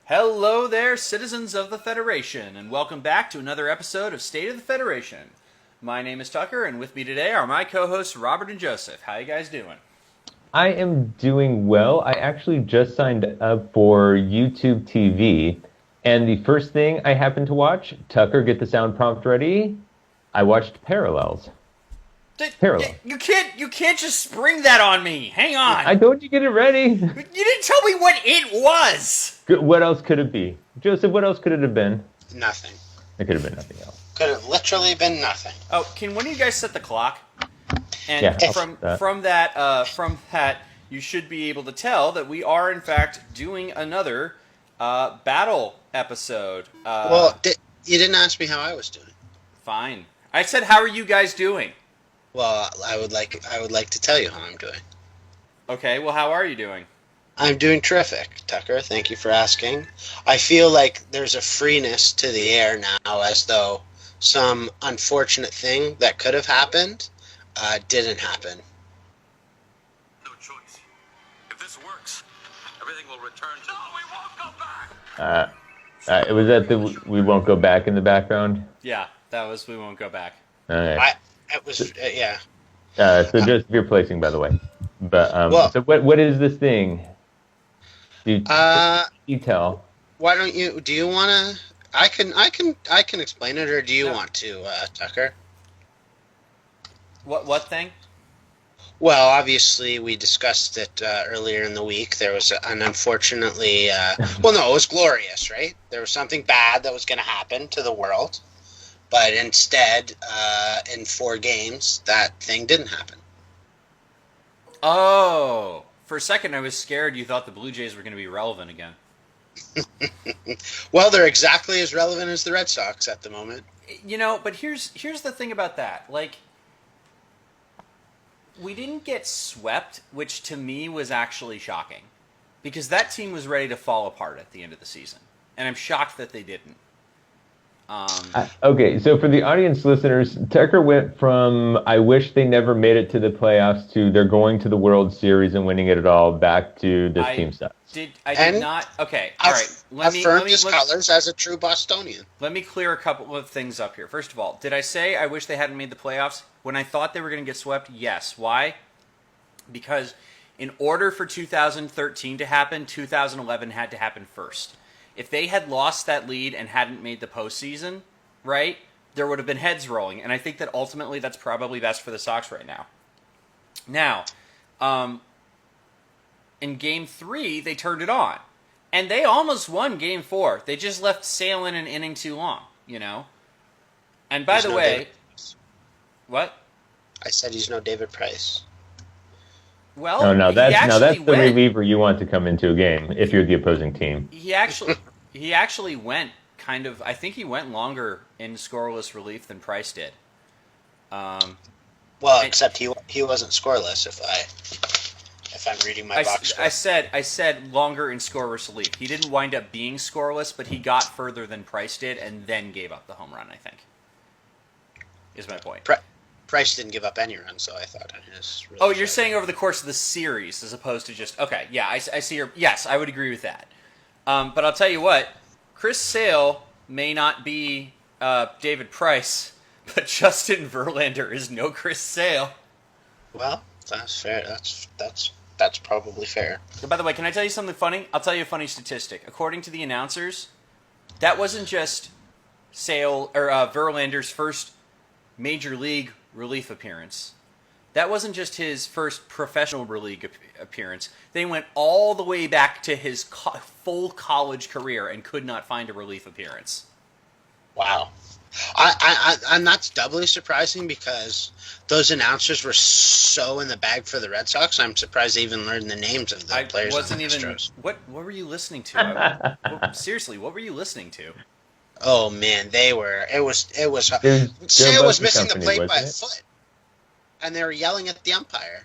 Hello there, citizens of the Federation, and welcome back to another episode of State of the Federation. My name is Tucker, and with me today are my co-hosts Robert and Joseph. How you guys doing? I am doing well. I actually just signed up for YouTube TV, and the first thing I happened to watch, Tucker, get the sound prompt ready. I watched Parallels. Parallel. You can't just spring that on me. Hang on. I told you get it ready. You didn't tell me what it was. What else could it be? Joseph, what else could it have been? Nothing. It could have been nothing else. Could have literally been nothing. Oh, can one of you guys set the clock? And Yeah, from that, you should be able to tell that we are in fact doing another battle episode. You didn't ask me how I was doing. Fine. I said, how are you guys doing? Well, I would like to tell you how I'm doing. Okay, well, how are you doing? I'm doing terrific, Tucker. Thank you for asking. I feel like there's a freeness to the air now, as though some unfortunate thing that could have happened didn't happen. No choice. If this works, everything will return to... No, we won't go back! It was at the We Won't Go Back in the background? Yeah, that was We Won't Go Back. Okay. Yeah. So just your placing, by the way. But so what is this thing? You tell. Why don't you? Do you want to? I can explain it, or do you want to, Tucker? What thing? Well, obviously, we discussed it earlier in the week. There was an unfortunately... it was glorious, right? There was something bad that was going to happen to the world. But instead, in 4 games, that thing didn't happen. Oh. For a second, I was scared you thought the Blue Jays were going to be relevant again. Well, they're exactly as relevant as the Red Sox at the moment. You know, but here's the thing about that. Like, we didn't get swept, which to me was actually shocking. Because that team was ready to fall apart at the end of the season. And I'm shocked that they didn't. Okay, so for the audience listeners, Tucker went from I wish they never made it to the playoffs to they're going to the World Series and winning it all back to this team sucks. I did not. Okay, all right. Let me his colors as a true Bostonian. Let me clear a couple of things up here. First of all, did I say I wish they hadn't made the playoffs when I thought they were going to get swept? Yes. Why? Because in order for 2013 to happen, 2011 had to happen first. If they had lost that lead and hadn't made the postseason, right, there would have been heads rolling. And I think that ultimately that's probably best for the Sox right now. Now, in Game 3, they turned it on. And they almost won Game 4. They just left sailing an inning too long, you know? And by the way... What? I said he's no David Price. Well, that's the reliever you want to come into a game if you're the opposing team. He actually went kind of. I think he went longer in scoreless relief than Price did. Except he wasn't scoreless. If I'm reading my box score. I said longer in scoreless relief. He didn't wind up being scoreless, but he got further than Price did, and then gave up the home run. I think is my point. Price didn't give up any runs, so I thought on his... Really you're saying over the course of the series as opposed to just... Okay, yeah, I see your... Yes, I would agree with that. But I'll tell you what, Chris Sale may not be David Price, but Justin Verlander is no Chris Sale. Well, that's fair. That's probably fair. And by the way, can I tell you something funny? I'll tell you a funny statistic. According to the announcers, that wasn't just Sale or Verlander's first major league relief appearance. That wasn't just his first professional league appearance. They went all the way back to his full college career and could not find a relief appearance. Wow. And that's doubly surprising because those announcers were so in the bag for the Red Sox. I'm surprised they even learned the names of the players. What were you listening to? Seriously, what were you listening to? Oh man, they were. It was. Sale was missing the plate by a foot, and they were yelling at the umpire.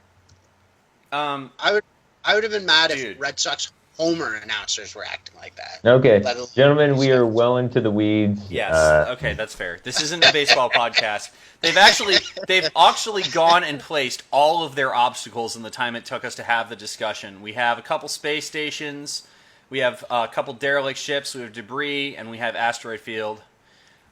I would have been mad if Red Sox homer announcers were acting like that. Okay, gentlemen, we are well into the weeds. Yes. Okay, that's fair. This isn't a baseball podcast. They've actually gone and placed all of their obstacles in the time it took us to have the discussion. We have a couple space stations. We have a couple derelict ships. We have debris, and we have asteroid field.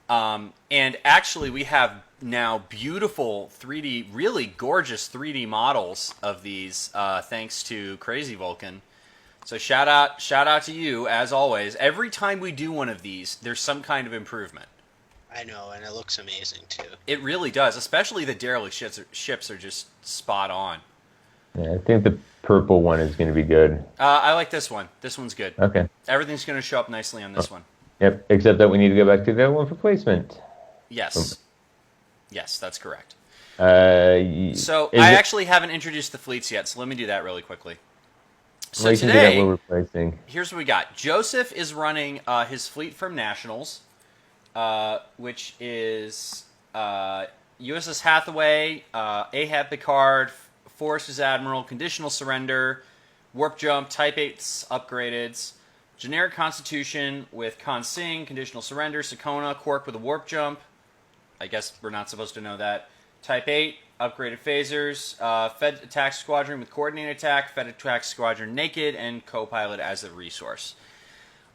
And actually, we have now beautiful 3D, really gorgeous 3D models of these, thanks to Crazy Vulcan. So shout out to you, as always. Every time we do one of these, there's some kind of improvement. I know, and it looks amazing, too. It really does, especially the derelict ships are just spot on. Yeah, I think the purple one is going to be good. I like this one. This one's good. Okay. Everything's going to show up nicely on this one. Yep, except that we need to go back to the other one for placement. Yes. Yes, that's correct. So I actually haven't introduced the fleets yet, so let me do that really quickly. So we can do that while we're placing. Here's what we got. Joseph is running his fleet from Nationals, which is USS Hathaway, Ahab Picard, Forrest's Admiral, Conditional Surrender, Warp Jump, Type 8's Upgradeds, Generic Constitution with Con Sing, Conditional Surrender, Sakona, Quark with a Warp Jump. I guess we're not supposed to know that. Type 8, Upgraded Phasers, Fed Attack Squadron with Coordinated Attack, Fed Attack Squadron Naked, and Co-Pilot as a resource.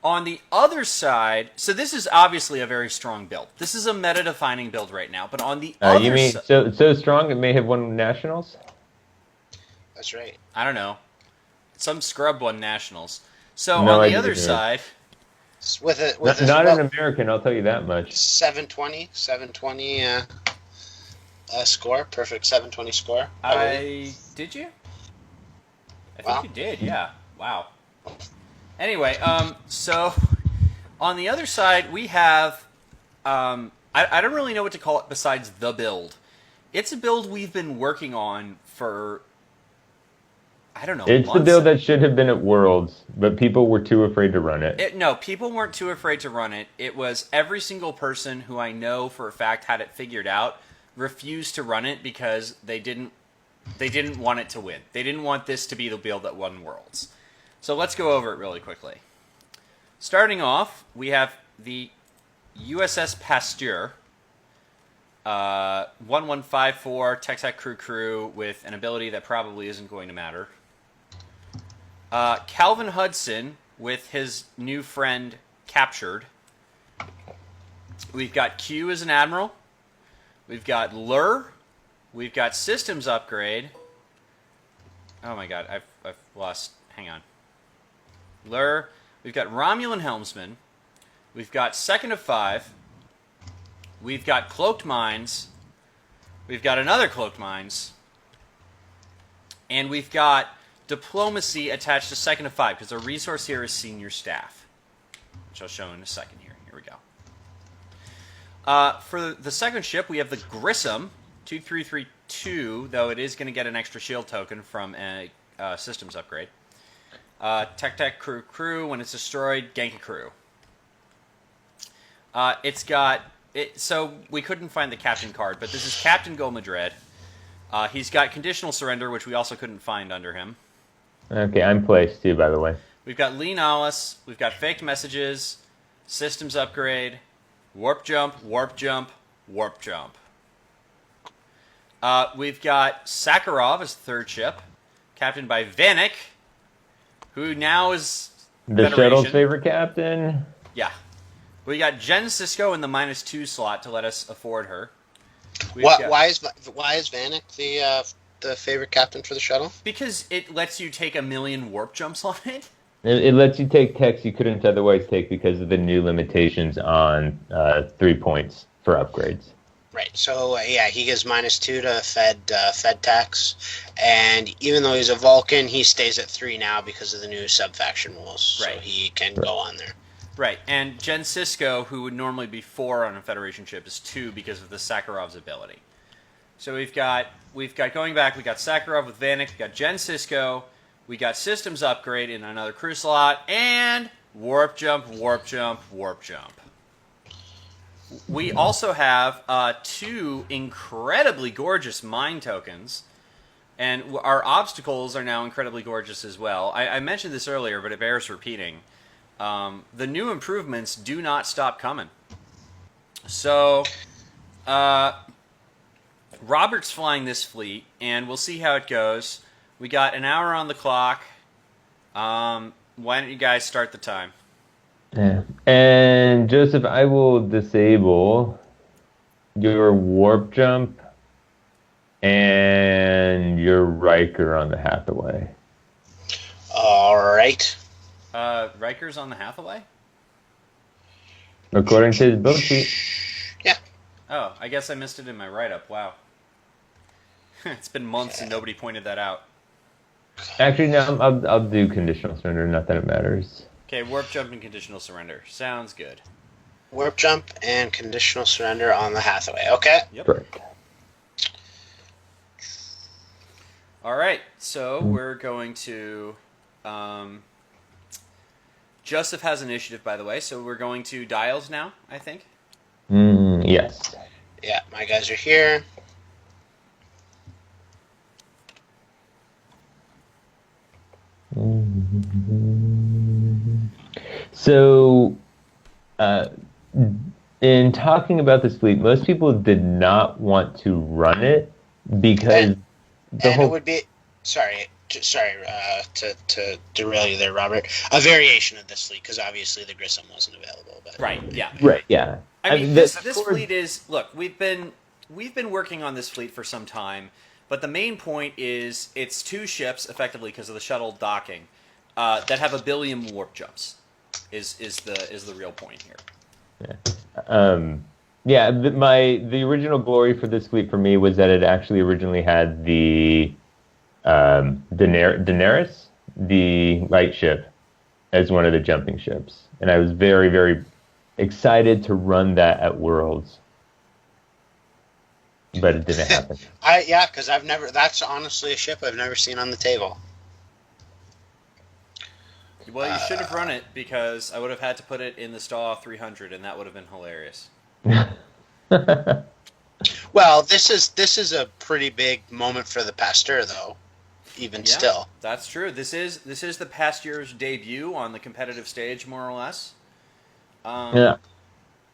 On the other side, so this is obviously a very strong build. This is a meta-defining build right now, but on the other you mean side... so strong it may have won Nationals? That's right. I don't know. Some scrub won Nationals. So No, on the other side... Not an American, I'll tell you that much. 720 score, perfect 720 score. Did you? I think you did, yeah. Wow. Anyway, so on the other side we have, I don't really know what to call it besides the build. It's a build we've been working on for, I don't know, It's the build that should have been at Worlds, but people were too afraid to run it. No, people weren't too afraid to run it. It was every single person who I know for a fact had it figured out refused to run it because they didn't want it to win. They didn't want this to be the build that won Worlds. So let's go over it really quickly. Starting off, we have the USS Pasteur, 1154 Tech crew with an ability that probably isn't going to matter. Calvin Hudson with his new friend Captured. We've got Q as an admiral. We've got Lur. We've got Systems Upgrade. Oh my god, I've lost. Hang on. Lur. We've got Romulan Helmsman. We've got Second of Five. We've got Cloaked Mines. We've got another Cloaked Mines. And we've got Diplomacy attached to Second of Five, because our resource here is Senior Staff, which I'll show in a second here. Here we go. For the second ship, we have the Grissom, 2332, though it is going to get an extra shield token from a systems upgrade. Tech crew, when it's destroyed, gank a crew. So we couldn't find the captain card, but this is Captain Go Madrid. He's got Conditional Surrender, which we also couldn't find under him. Okay, I'm placed too, by the way. We've got Lee Nollis. We've got Faked Messages, Systems Upgrade, Warp Jump, Warp Jump, Warp Jump. We've got Sakharov as third ship, captained by Vanek, who now is the Federation. shuttle's favorite captain. Yeah. We got Jen Sisko in the -2 slot to let us afford her. Why is Vanek the favorite captain for the shuttle? Because it lets you take 1,000,000 warp jumps on it. It lets you take techs you couldn't otherwise take because of the new limitations on 3 points for upgrades. Right. So he gives -2 to Fed tax, and even though he's a Vulcan, he stays at 3 now because of the new subfaction rules. Right. So he can go on there. Right, and Jen Sisko, who would normally be 4 on a Federation ship, is 2 because of the Sakharov's ability. So we've got going back, we got Sakharov with Vanek, we got Jen Sisko, we got Systems Upgrade in another crew slot, and Warp Jump, Warp Jump, Warp Jump. We also have 2 incredibly gorgeous mine tokens, and our obstacles are now incredibly gorgeous as well. I mentioned this earlier, but it bears repeating. The new improvements do not stop coming. So, Robert's flying this fleet, and we'll see how it goes. We got an hour on the clock. Why don't you guys start the time? Yeah. And Joseph, I will disable your warp jump and your Riker on the Hathaway. All right. Riker's on the Hathaway? According to his build sheet. Yeah. Oh, I guess I missed it in my write-up. Wow. It's been months and nobody pointed that out. Actually, no, I'll do conditional surrender, not that it matters. Okay, warp jump and conditional surrender. Sounds good. Warp jump and conditional surrender on the Hathaway. Okay. Yep. Correct. All right, so we're going to... Joseph has initiative, by the way, so we're going to dials now, I think. Yes. Yeah, my guys are here. So, in talking about this fleet, most people did not want to run it because It would be sorry to derail you there, Robert. A variation of this fleet, because obviously the Grissom wasn't available. But Right, yeah. Right, yeah. I mean, this fleet is... Look, we've been working on this fleet for some time, but the main point is it's two ships, effectively, because of the shuttle docking, that have 1 billion warp jumps, is the real point here. Yeah. The original glory for this fleet for me was that it actually originally had the Daenerys, the light ship, as one of the jumping ships, and I was very, very excited to run that at Worlds, but it didn't happen. Because I've never. That's honestly a ship I've never seen on the table. Well, you should have run it, because I would have had to put it in the STAW 300, and that would have been hilarious. Well, this is a pretty big moment for the Pasteur, though. Even still, that's true. This is the Pasteur's debut on the competitive stage, more or less. Yeah,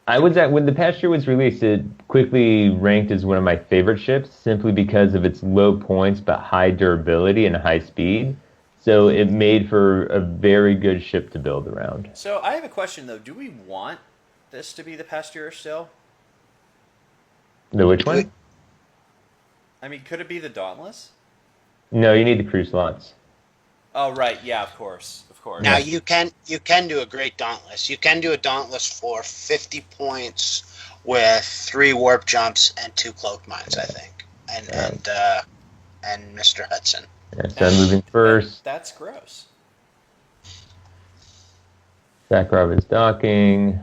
I was when the Pasteur was released. It quickly ranked as one of my favorite ships, simply because of its low points but high durability and high speed. So it made for a very good ship to build around. So I have a question, though. Do we want this to be the Pasteur still? The which one? I mean, could it be the Dauntless? No, you need the crew slots. Oh, right. Yeah, of course. Now you can do a great Dauntless. You can do a Dauntless for 50 points with 3 warp jumps and 2 cloaked mines, I think, and Mr. Hudson. Yeah, so I'm moving first. That's gross. Sakharov is docking.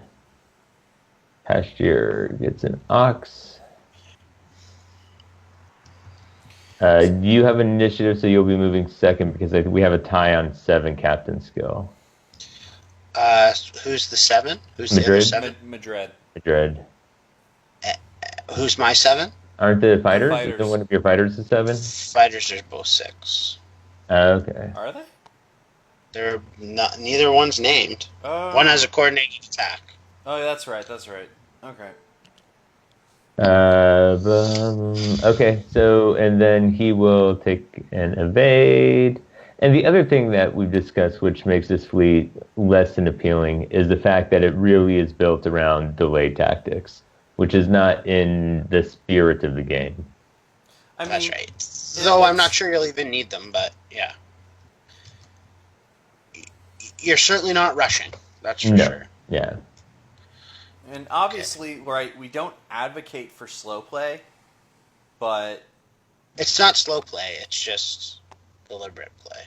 Pasteur gets an ox. You have initiative, so you'll be moving second because we have a tie on 7 captain skill. Who's the 7? Who's Madrid. the other 7? Madrid. Who's my 7? Aren't the fighters? Don't one of your fighters the 7? Fighters are both 6. Okay. Are they? They're not. Neither one's named. One has a coordinated attack. Oh, that's right. Okay. Okay, so, and then he will take an evade. And the other thing that we've discussed, which makes this fleet less than appealing, is the fact that it really is built around delay tactics, which is not in the spirit of the game. That's right. Though I'm not sure you'll even need them, but yeah. You're certainly not rushing, that's for sure. Yeah. And obviously, right, we don't advocate for slow play, but... It's not slow play, it's just deliberate play.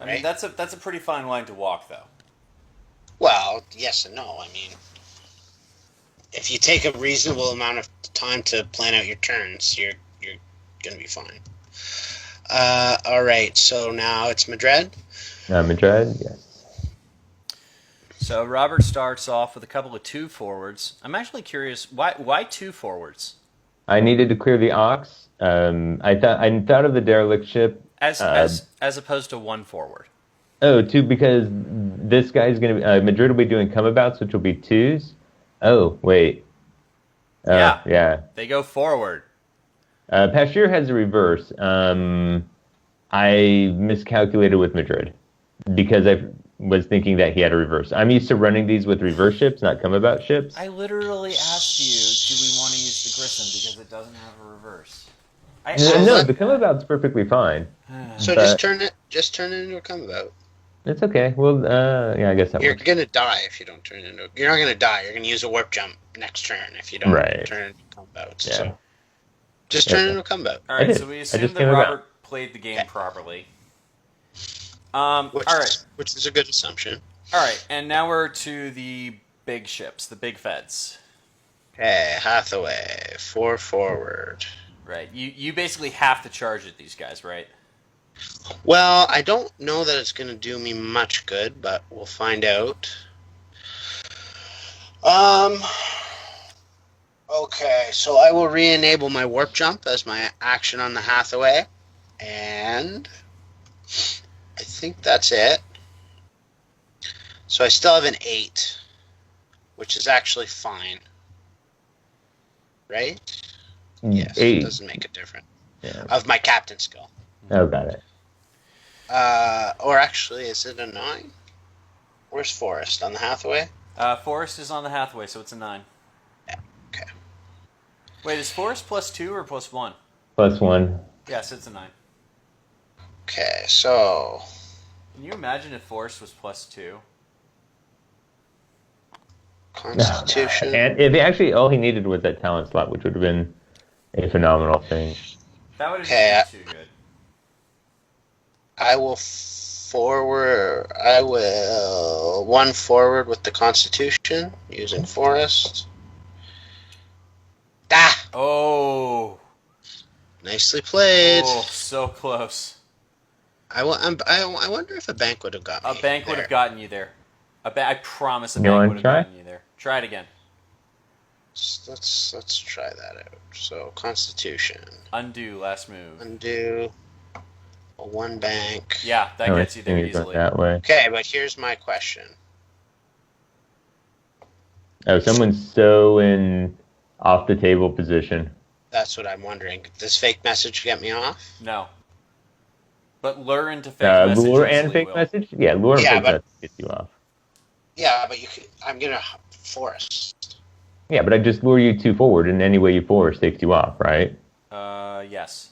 I mean, that's a pretty fine line to walk, though. Well, yes and no. I mean, if you take a reasonable amount of time to plan out your turns, you're going to be fine. All right, so now it's Madrid. Madrid, yes. So Robert starts off with a couple of 2 forwards. I'm actually curious, why 2 forwards? I needed to clear the ox. I thought of the derelict ship as opposed to 1 forward. Oh, 2 because this guy's gonna be Madrid will be doing come abouts, which will be 2s. Oh, wait. Yeah. They go forward. Pasteur has a reverse. I miscalculated with Madrid because I was thinking that he had a reverse. I'm used to running these with reverse ships, not come about ships. I literally asked you, do we want to use the Grissom because it doesn't have a reverse? I asked No, let- the come about's perfectly fine. So But- just turn it into a come about. It's okay. Well, yeah, I guess that You're works. gonna die if you don't turn it into. You're not gonna die. You're gonna use a warp jump next turn if you don't Right. turn it into a come about. Yeah. So just turn it into a come about. All I right, did. so we I assume just that came about. Robert played the game Okay. properly. Which, all right, which is a good assumption. all right, and now we're to the big ships, the big feds. Okay, Hathaway, 4 forward. Right, you basically have to charge at these guys, right? Well, I don't know that it's gonna do me much good, but we'll find out. Okay, so I will re-enable my warp jump as my action on the Hathaway, and I think that's it. So I still have an 8, which is actually fine, right? Yes, it 8. doesn't make a difference. Yeah. Of my captain skill. Oh, got it. Or actually, is it a 9? Where's Forrest? On the Hathaway? Forrest is on the Hathaway, so it's a 9. Yeah, okay. Wait, is Forrest +2 or +1? +1. Yes, it's a 9. Okay, so... Can you imagine if Forrest was +2? Constitution. And if actually all he needed was that talent slot, which would have been a phenomenal thing. That would have Okay, been too good. I will forward... I will... 1 forward with the Constitution, using Forrest. Ah! Oh, Nicely played. oh, so close. I wonder if a bank would have got me A bank would there. have gotten you there. I promise a You bank wanna would have try? gotten you there. Try it again. Let's try that out. So, Constitution. Undo last move. Undo. A 1 bank. Yeah, that Oh, gets you there I think it went easily. that way. Okay, but here's my question. Oh, someone's so in off the table position. That's what I'm wondering. Does fake message get me off? No. But lure into fake message Lure and easily fake will. message? Yeah, lure and Yeah, fake but- message gets you off. Yeah, but I'm gonna Forrest. Yeah, but I just lure you 2 forward, and any way you force takes you off, right? Yes.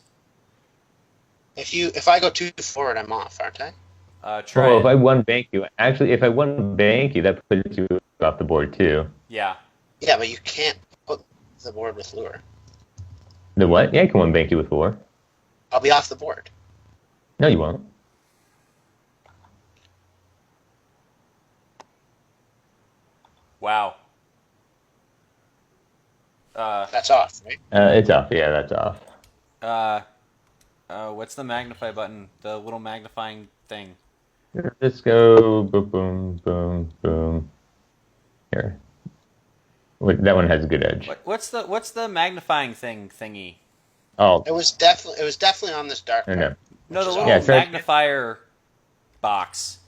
If I go 2 forward, I'm off, aren't I? Try Well, it. if I one bank you, actually, if I one bank you, that puts you off the board too. Yeah. Yeah, but you can't put the board with lure. The what? Yeah, I can one bank you with lure. I'll be off the board. No, you won't. Wow. That's off, right? It's off. Yeah, that's off. What's the magnify button? The little magnifying thing. Just go boom, boom, boom, boom. Here. Wait, that one has a good edge. What's the magnifying thingy? Oh, It was definitely on this dark I card. know. No, the Which is little Yeah, try- magnifier box.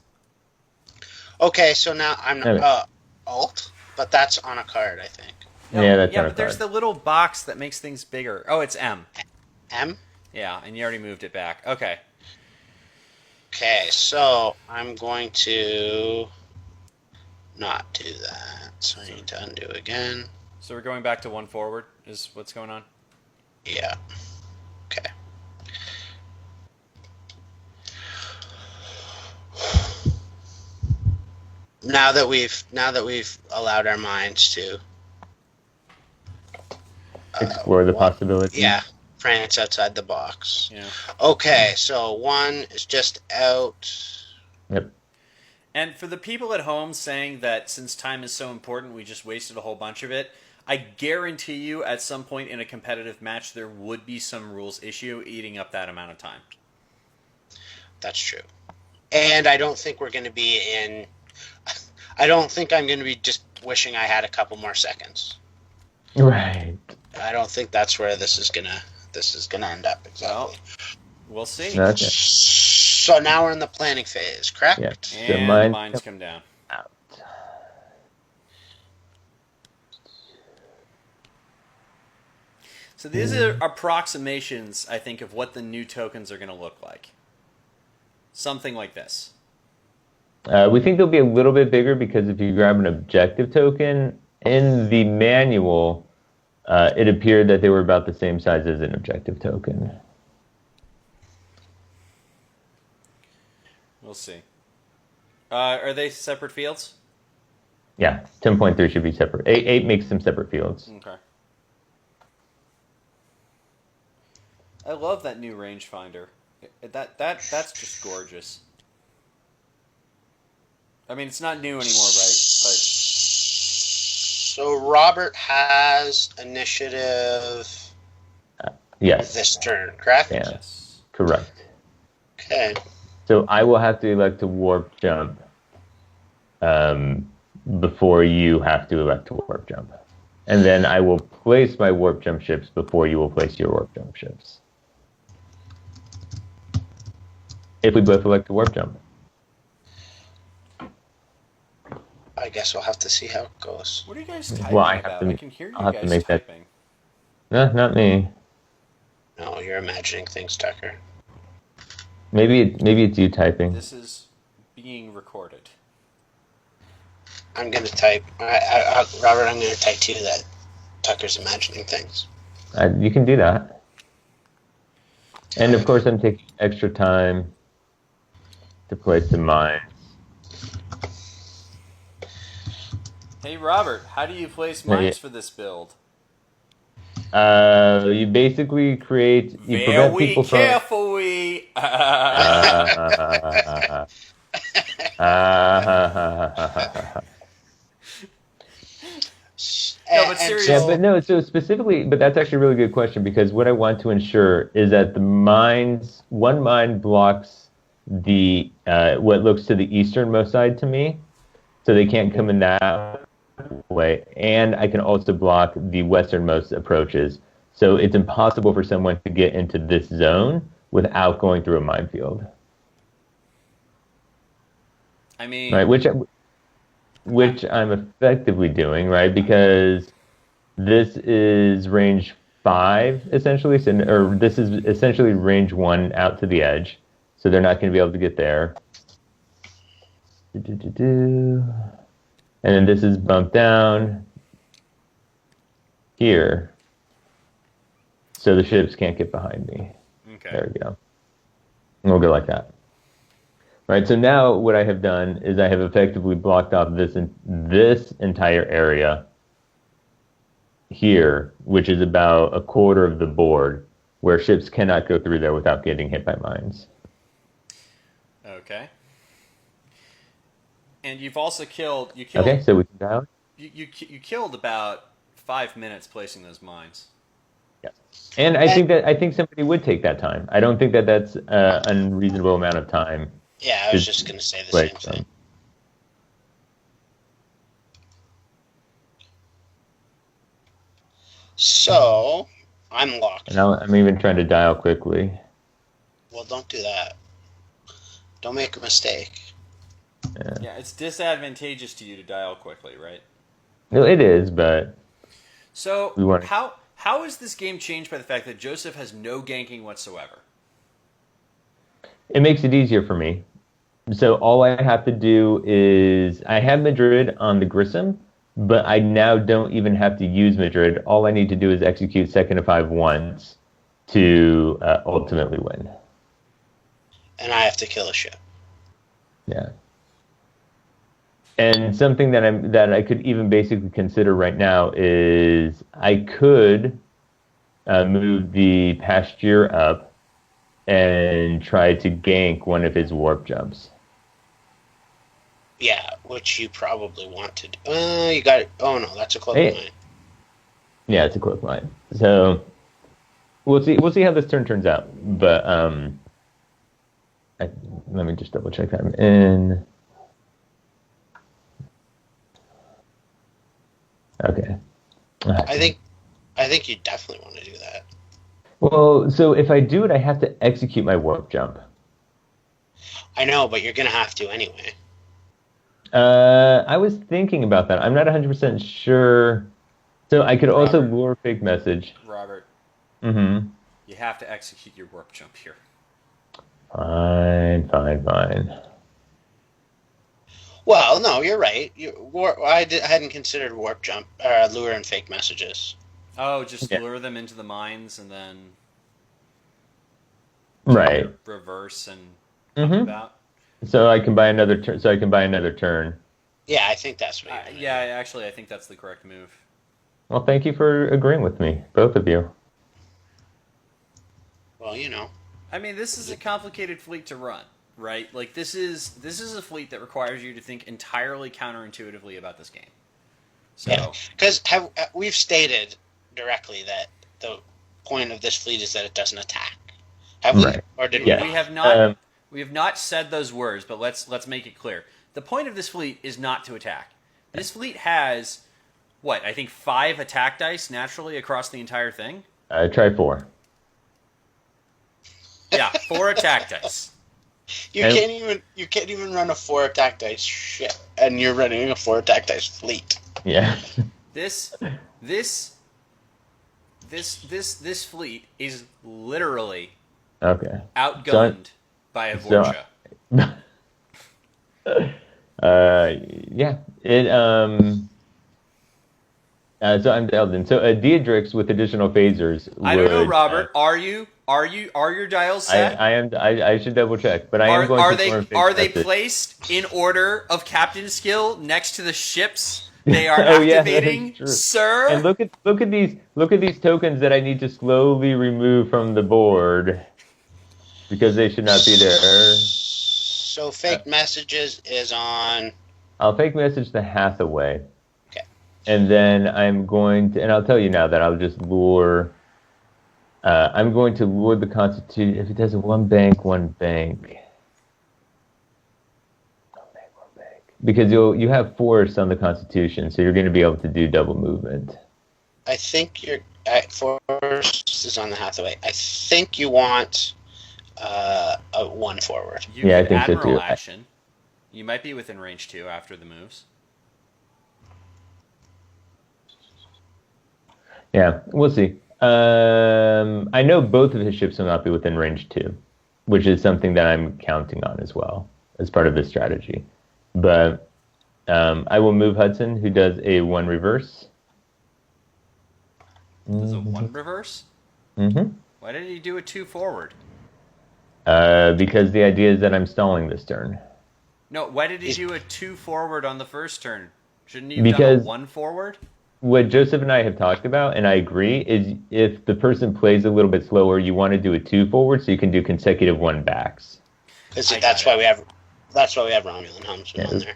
Okay, so now I'm Okay. alt, but that's on a card, I think. Yeah, that's yeah, on a but there's card. the little box that makes things bigger. Oh, it's M. M. Yeah, and you already moved it back. Okay. Okay, so I'm going to not do that. So I need to undo again. So we're going back to 1 forward is what's going on? Yeah. Okay. Now that we've allowed our minds to Explore the possibilities. yeah, France outside the box. Yeah. Okay, so 1 is just out. Yep. And for the people at home saying that since time is so important, we just wasted a whole bunch of it, I guarantee you at some point in a competitive match there would be some rules issue eating up that amount of time. That's true. And I don't think we're going to be in. I don't think I'm going to be just wishing I had a couple more seconds. Right. I don't think that's where this is gonna end up exactly. We'll see. Okay. So now we're in the planning phase, correct? Yeah. And the mine- mines come down. Out. So these are approximations, I think, of what the new tokens are going to look like. Something like this. We think they'll be a little bit bigger because if you grab an objective token, in the manual, it appeared that they were about the same size as an objective token. We'll see. Are they separate fields? Yeah, 10.3 should be separate. 8 makes them separate fields. Okay. I love that new rangefinder. That's just gorgeous. I mean, it's not new anymore, right? But So Robert has initiative Yes. this turn, correct? Yeah. yes. Correct. Okay. So I will have to elect to warp jump before you have to elect to warp jump. And then I will place my warp jump ships before you will place your warp jump ships. If we both elect to warp jump. I guess we'll have to see how it goes. What are you guys typing Well, I have about? to- I can hear you I'll have to guys make that- typing. No, not me. No, you're imagining things, Tucker. Maybe it's you typing. This is being recorded. I'm going to type. Robert, I'm going to type too that Tucker's imagining things. You can do that. And of course, I'm taking extra time to place the mines. Hey, Robert, how do you place mines for this build? You basically create. You prevent Very people from. carefully. No, but seriously. Yeah, but no, so specifically, but that's actually a really good question because what I want to ensure is that the mines, one mine blocks the what looks to the easternmost side to me, so they can't come in that way, and I can also block the westernmost approaches, so it's impossible for someone to get into this zone without going through a minefield. I mean, Right, which I'm effectively doing, right? Because this is range 5 essentially, so, or this is essentially range 1 out to the edge, so they're not going to be able to get there. And then this is bumped down here, so the ships can't get behind me. okay. There we go. And we'll go like that. Right, so now what I have done is I have effectively blocked off this entire area here, which is about a quarter of the board, where ships cannot go through there without getting hit by mines. Okay. And you've also killed. You killed. Okay, so we can dial. You killed about 5 minutes placing those mines. Yeah, and I think somebody would take that time. I don't think that that's an unreasonable amount of time. Yeah, I was just going to say the same thing. So, I'm locked. And I'm even trying to dial quickly. Well, don't do that. Don't make a mistake. Yeah, it's disadvantageous to you to dial quickly, right? No, it is, but So We want- how is this game changed by the fact that Joseph has no ganking whatsoever? it makes it easier for me. So all I have to do is I have Madrid on the Grissom, but I now don't even have to use Madrid. All I need to do is execute second of 5 once to ultimately win. And I have to kill a ship. Yeah. And something that I could even basically consider right now is I could move the Pasteur up and try to gank one of his warp jumps. Yeah, which you probably want to do. You got it. Oh, no, that's a close line. Yeah, it's a close line. So we'll see how this turn turns out. But let me just double check that I'm in. Okay. I think you definitely want to do that. Well, so if I do it, I have to execute my warp jump. I know, but you're going to have to anyway. I was thinking about that. I'm not 100% sure. So I could also Robert. lure fake message. Robert, Mm-hmm. you have to execute your warp jump here. Fine. Well, no, you're right. I hadn't considered warp jump, lure and fake messages. Oh, just Yeah. lure them into the mines and then Right. reverse and Mm-hmm. about. So I can buy another turn. Yeah, I think that's what. Yeah, actually, I think that's the correct move. Well, thank you for agreeing with me, both of you. Well, I mean, this is a complicated fleet to run, right? Like this is a fleet that requires you to think entirely counterintuitively about this game. So, because we've stated directly that the point of this fleet is that it doesn't attack. Have we? Right. Or did Yeah. we? we have not we have not said those words, but let's make it clear. The point of this fleet is not to attack. This fleet has what, I think 5 attack dice naturally across the entire thing. Try 4. Yeah, 4 attack dice. You can't even run a 4 attack dice ship, and you're running a 4 attack dice fleet. Yeah. This fleet is literally Okay. outgunned by a so- Vorcha. Yeah. So I'm Eldon. So Deidrix with additional phasers. I don't know, would, Robert. Are your dials set? I should double check, but I am going to. Are they placed in order of captain skill next to the ships they are Oh, yeah, that is activating, true. sir? And look at these tokens that I need to slowly remove from the board because they should not be there. So fake messages is on. I'll fake message the Hathaway. Okay. And then I'm going to, and I'll tell you now that I'll just lure. I'm going to lure the Constitution. If it does a one bank. Because you have force on the Constitution, so you're going to be able to do double movement. I think your force is on the Hathaway. I think you want a 1 forward. You Yeah, I get think so, Admiral too. action. You might be within range 2 after the moves. Yeah, we'll see. I know both of his ships will not be within range 2, which is something that I'm counting on as well as part of this strategy. But I will move Hudson, who does a 1 reverse. Does a 1 reverse? Mm-hmm. Why did he do a 2 forward? Because the idea is that I'm stalling this turn. No, why did he do a 2 forward on the first turn? Shouldn't he have done a 1 forward? What Joseph and I have talked about, and I agree, is if the person plays a little bit slower, you want to do a 2 forward so you can do consecutive 1 backs. That's why we have Romulan helmsman on there.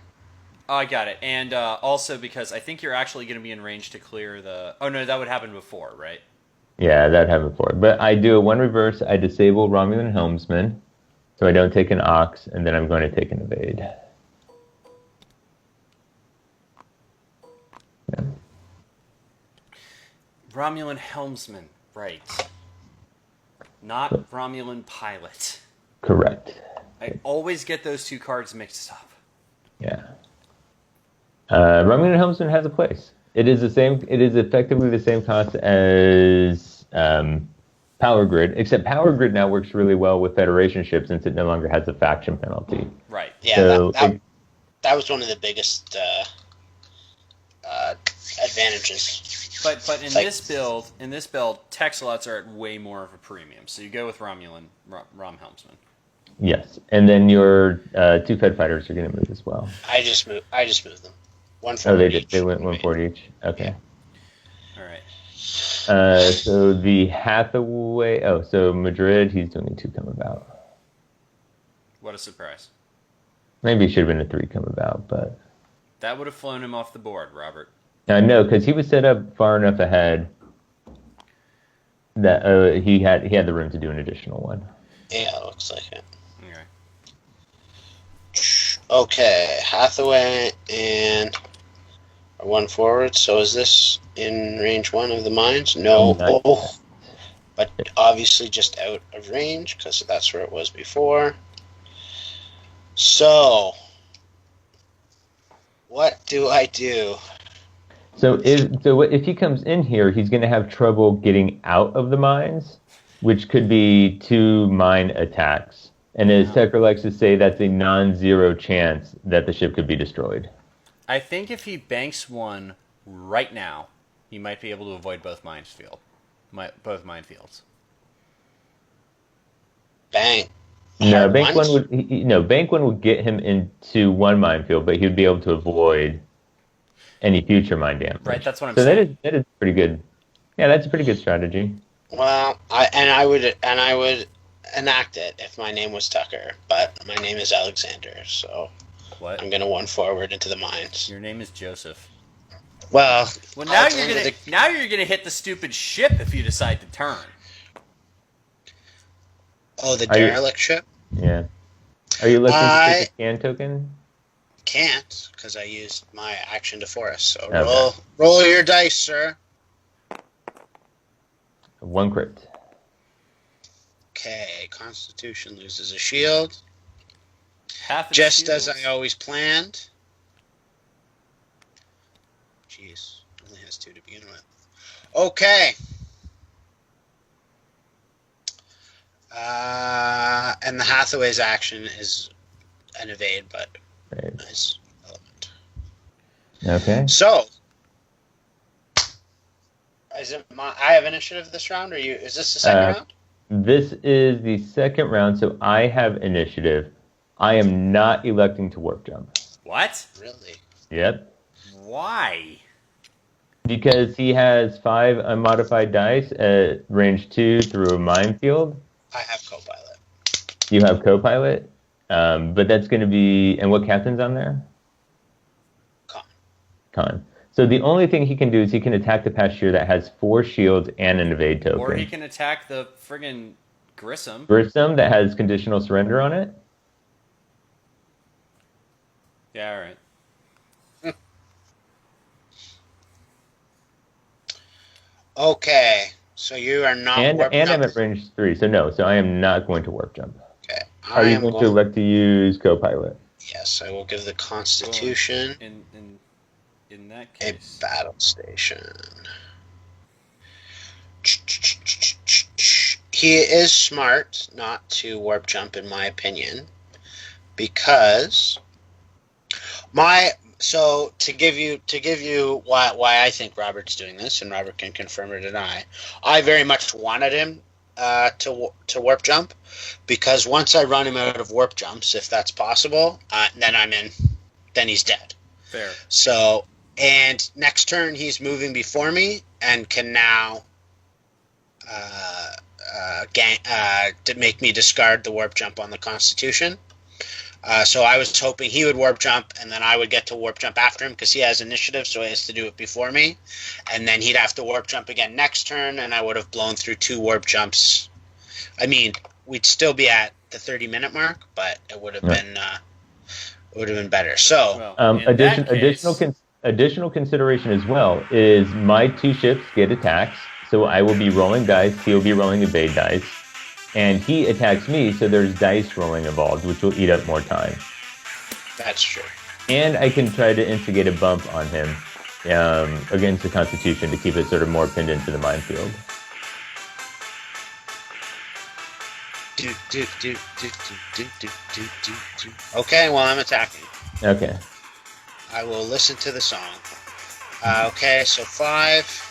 Oh, I got it. And also because I think you're actually going to be in range to clear the... Oh, no, that would happen before, right? Yeah, that happened before. But I do a 1 reverse, I disable Romulan helmsman, so I don't take an ox, and then I'm going to take an evade. Yeah. Romulan helmsman, right. Not Romulan pilot. Correct. I always get those 2 cards mixed up. Yeah. Romulan helmsman has a place. It is effectively the same cost as Power Grid, except Power Grid now works really well with Federation ships since it no longer has a faction penalty. Right. Yeah, So that was one of the biggest advantages. But in this build, tech slots are at way more of a premium. So you go with Rom helmsman. Yes, and then your 2 Fed fighters are going to move as well. I just moved them. 1 Oh, forward they did. each. They went 1 forward each. Okay. All right. So the Hathaway. Oh, so Madrid. He's doing a 2 come about. What a surprise. Maybe it should have been a 3 come about, but That would have flown him off the board, Robert. no, because he was set up far enough ahead that he had the room to do an additional 1. Yeah, it looks like it. Okay. Okay, Hathaway and 1 forward. So is this in range 1 of the mines? No. Not But obviously just out of range because that's where it was before. So, what do I do? So if he comes in here, he's going to have trouble getting out of the mines, which could be 2 mine attacks. And as Tucker likes to say, that's a non-zero chance that the ship could be destroyed. I think if he banks one right now, he might be able to avoid both minefields. Bang. No, Hard bank ones? one would bank one would get him into one minefield, but he would be able to avoid any future mine damage. Right, that's what I'm saying. saying. So that is pretty good. Yeah, that's a pretty good strategy. Well, I would enact it if my name was Tucker, but my name is Alexander, so What? I'm gonna one forward into the mines. Your name is Joseph. Well, now you're gonna hit the stupid ship if you decide to turn. Oh, the derelict ship? Yeah. Are you looking to take a scan token? Can't, because I used my action to forest. So Okay. roll your dice, sir. 1 crit. Okay, Constitution loses a shield. Half its Just shields. as I always planned. Jeez, only has 2 to begin with. Okay. And the Hathaway's action is an evade, but Right. nice element. Okay. So, I have initiative this round, or you? Is this the second round? This is the second round, so I have initiative. I am not electing to warp jump. What? Really? Yep. Why? Because he has 5 unmodified dice at range 2 through a minefield. I have co-pilot. You have co-pilot, but that's going to be... And what captain's on there? Con. So the only thing he can do is he can attack the Pasteur that has 4 shields and an evade token. Or he can attack the friggin' Grissom. Grissom that has conditional surrender on it. Yeah, all right. Okay, so you are not And warp I'm jumping. at range 3, so no. So I am not going to warp jump. Okay, Are you going to elect to use co-pilot? Yes, I will give the Constitution In that a case, battle station. He is smart not to warp jump, in my opinion, because to give you why I think Robert's doing this, and Robert can confirm or deny. I very much wanted him to warp jump, because once I run him out of warp jumps, if that's possible, then I'm in. Then he's dead. fair. So, and next turn he's moving before me and can now to make me discard the warp jump on the Constitution. So I was hoping he would warp jump, and then I would get to warp jump after him because he has initiative, so he has to do it before me. And then he'd have to warp jump again next turn, and I would have blown through 2 warp jumps. I mean, we'd still be at the 30-minute mark, but it would have been better. So, Well, in that case, additional consideration as well is my 2 ships get attacks, so I will be rolling dice. He will be rolling evade dice. And he attacks me, so there's dice rolling involved, which will eat up more time. that's true. And I can try to instigate a bump on him against the Constitution to keep it sort of more pinned into the minefield. Okay, well, I'm attacking. Okay. I will listen to the song. Okay, so 5.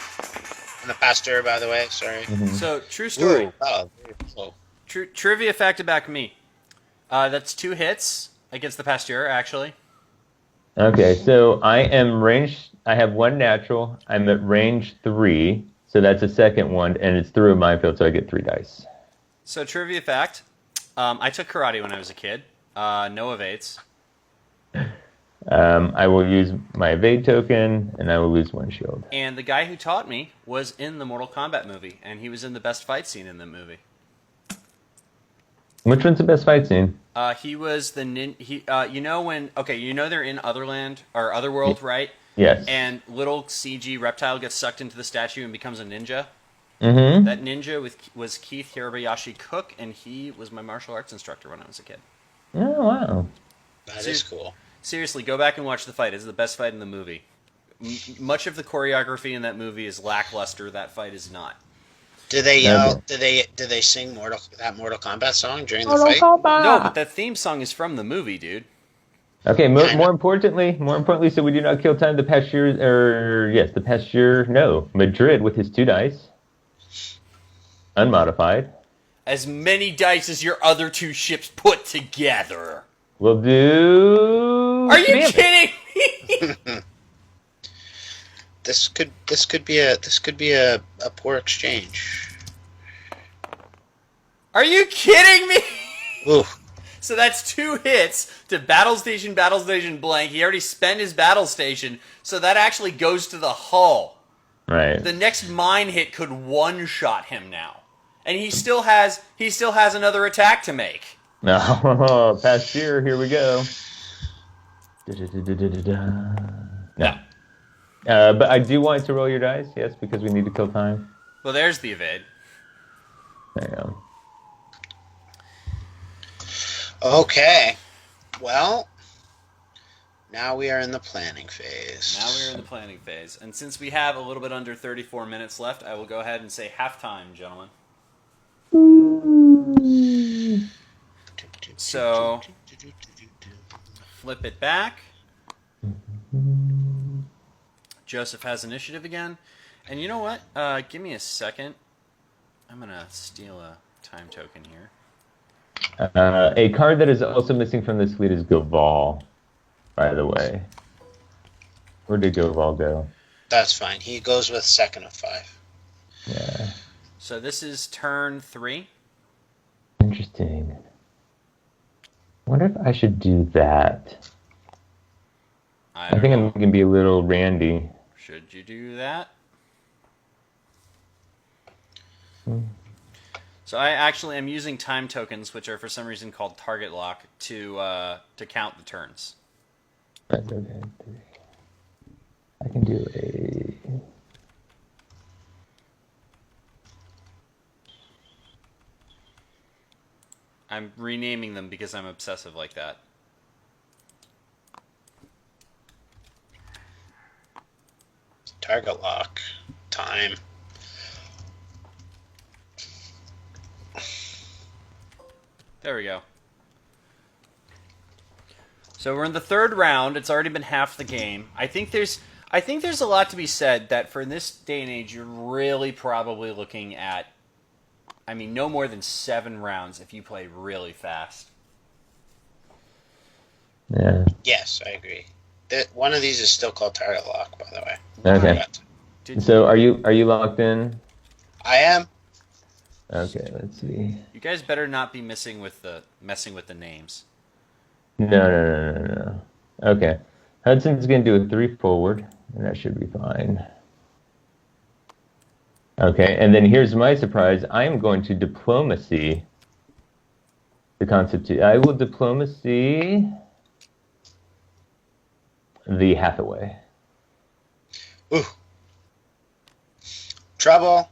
And the Pasteur, by the way, sorry. so true story. Ooh, oh, very low. Trivia fact about me. That's 2 hits against the Pasteur, actually. Okay, so I have 1 natural. I'm at range 3, so that's a second one, and it's through a minefield, so I get 3 dice. So trivia fact, I took karate when I was a kid. No evades. I will use my evade token, and I will lose 1 shield. And the guy who taught me was in the Mortal Kombat movie, and he was in the best fight scene in the movie. Which one's the best fight scene? He was the you know they're in Otherland or Otherworld, right? Yes. And little CG reptile gets sucked into the statue and becomes a ninja. Mm-hmm. That ninja was Keith Hirabayashi Cook, and he was my martial arts instructor when I was a kid. Oh, wow. That is cool. Seriously, go back and watch the fight. It's the best fight in the movie. Much of the choreography in that movie is lackluster. That fight is not. Do they yell? Okay. Do they sing that Mortal Kombat song during the fight? No, but that theme song is from the movie, dude. Okay, Yeah, I know. more importantly, so we do not kill time. The Pasteur, no, Madrid with his 2 dice, unmodified. As many dice as your other 2 ships put together. We'll do. Are you damage. kidding me? This could be a poor exchange. Are you kidding me? Ooh. So that's 2 hits to battle station blank. He already spent his battle station, so that actually goes to the hull. Right. The next mine hit could one-shot him now. And he still has another attack to make. No, Pasteur, here we go. No. But I do want to roll your dice, yes, because we need to kill time. Well, there's the evade. There you go. Okay. Well, now we are in the planning phase. Now we're in the planning phase. And since we have a little bit under 34 minutes left, I will go ahead and say halftime, gentlemen. So, flip it back. Joseph has initiative again. And you know what? Give me a second. I'm going to steal a time token here. A card that is also missing from this fleet is Goval, by the way. Where did Goval go? That's fine. He goes with second of 5. Yeah. So this is turn 3. Interesting. Wonder if I should do that. I think I'm going to be a little randy. Should you do that? So I actually am using time tokens, which are for some reason called target lock, to count the turns. That's okay. I can do a... I'm renaming them because I'm obsessive like that. Target lock. Time. There we go. So we're in the 3rd round. It's already been half the game. I think there's a lot to be said that for this day and age, you're really probably looking at, I mean, no more than 7 rounds if you play really fast. Yeah. Yes, I agree. One of these is still called target lock, by the way. Okay. So are you locked in? I am. Okay, let's see. You guys better not be messing with the names. No. Okay. Hudson's going to do a 3 forward, and that should be fine. Okay, and then here's my surprise. I am going to diplomacy the concept. I will diplomacy the Hathaway. Ooh. Trouble.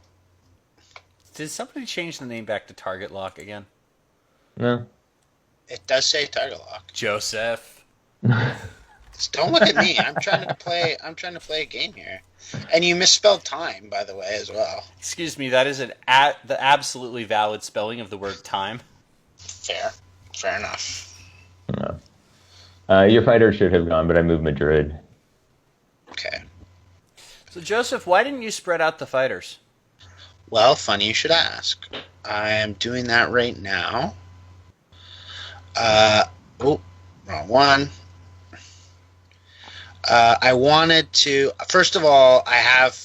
Did somebody change the name back to Target Lock again? No. It does say target lock. Joseph. Just don't look at me. I'm trying to play a game here. And you misspelled time, by the way, as well. Excuse me, that is the absolutely valid spelling of the word time. Fair enough. No. Your fighter should have gone, but I moved Madrid. Okay. So Joseph, why didn't you spread out the fighters? Well, funny you should ask. I am doing that right now. Wrong one. I wanted to... First of all, I have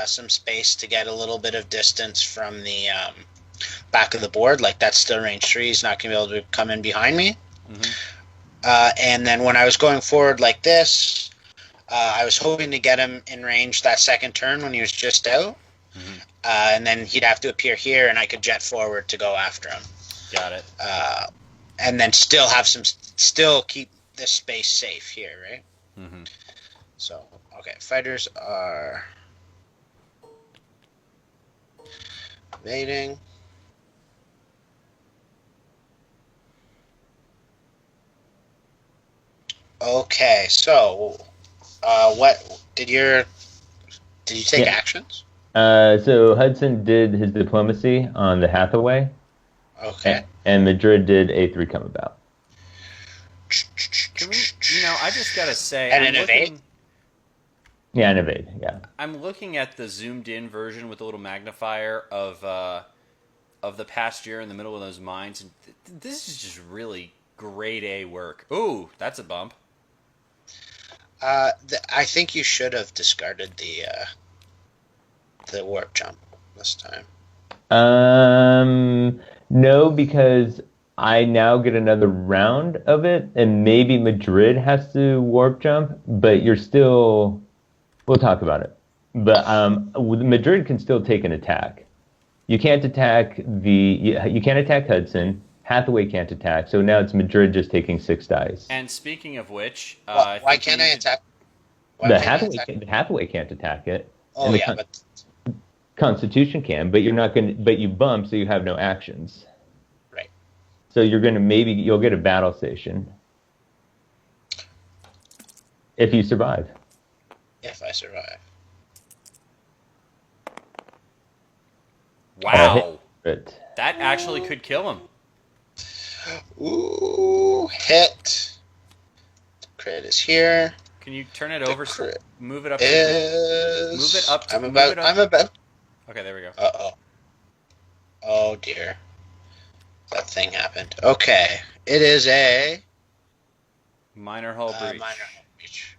some space to get a little bit of distance from the back of the board. Like, that's still range 3. He's not going to be able to come in behind me. Mm-hmm. And then when I was going forward like this, I was hoping to get him in range that second turn when he was just out. Mm-hmm. And then he'd have to appear here, and I could jet forward to go after him. Got it. And then still keep this space safe here, right? Mm-hmm. So, okay, fighters are evading. Okay, so what did you take actions? So Hudson did his diplomacy on the Hathaway, Okay. and Madrid did A3 come about. Can we, I just gotta say, And an evade? Yeah, and evade. Yeah. I'm looking at the zoomed in version with a little magnifier of the past year in the middle of those mines, and this is just really grade A work. Ooh, that's a bump. I think you should have discarded the warp jump this time. No, because I now get another round of it, and maybe Madrid has to warp jump, but you're still. We'll talk about it. But Madrid can still take an attack. You can't attack you can't attack Hudson. Hathaway can't attack, so now it's Madrid just taking 6 dice. And speaking of which, Why can't I attack? The Hathaway can't attack it. Oh yeah, but Constitution can, but you're not going. But you bump, so you have no actions. right. So you're going to you'll get a battle station if you survive. If I survive. wow, But that actually could kill him. Ooh, hit. The crit is here. Can you turn it over? So move it up. Is Move it up. I'm about. Okay, there we go. Uh-oh. Oh dear. That thing happened. Okay. It is a Minor hull breach. minor hull breach.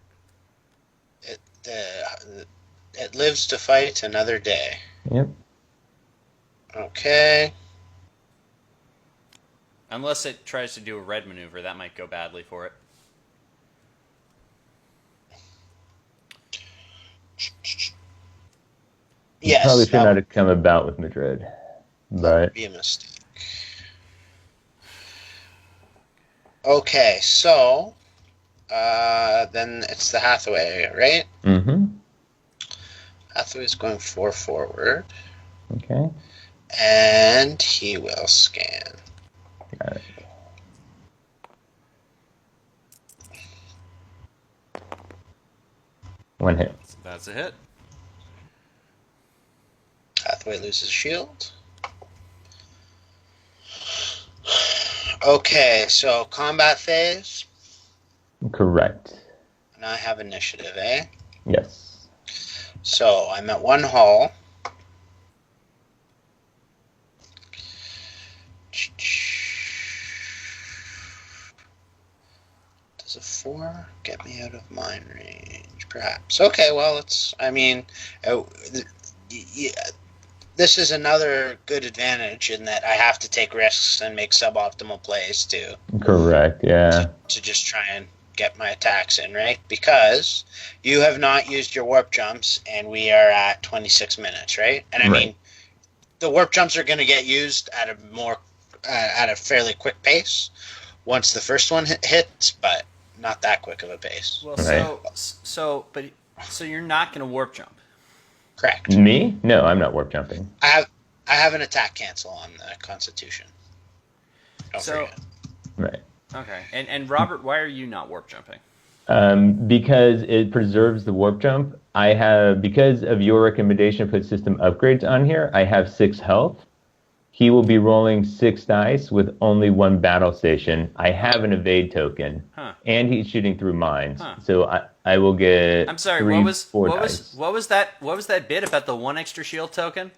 It lives to fight another day. yep. Okay. Unless it tries to do a red maneuver, that might go badly for it. Yes. Probably should that not would have come about with Madrid, but be a mistake. Okay, so then it's the Hathaway, right? mm-hmm. Hathaway's going 4 forward, Okay. and he will scan. Got it. One hit. That's a hit. Hathaway loses shield. Okay, so combat phase. Correct. And I have initiative, eh? Yes. So I'm at 1 hull. Does a 4 get me out of mine range? Perhaps. Okay, well, this is another good advantage in that I have to take risks and make suboptimal plays to Correct. Yeah. just try and get my attacks in, right? Because you have not used your warp jumps, and we are at 26 minutes, right? And I Right. mean, the warp jumps are going to get used at a fairly quick pace once the first one hits, but not that quick of a pace. Well, Right. so you're not going to warp jump. Correct. Me? No, I'm not warp jumping. I have an attack cancel on the Constitution. Don't So- forget. Right. Okay. And Robert, why are you not warp jumping? Because it preserves the warp jump. Because of your recommendation, put system upgrades on here. I have 6 health. He will be rolling 6 dice with only 1 battle station. I have an evade token, and he's shooting through mines. So I will get. I'm sorry. 3, What was 4 what dice. was what was that? What was that bit about the 1 extra shield token?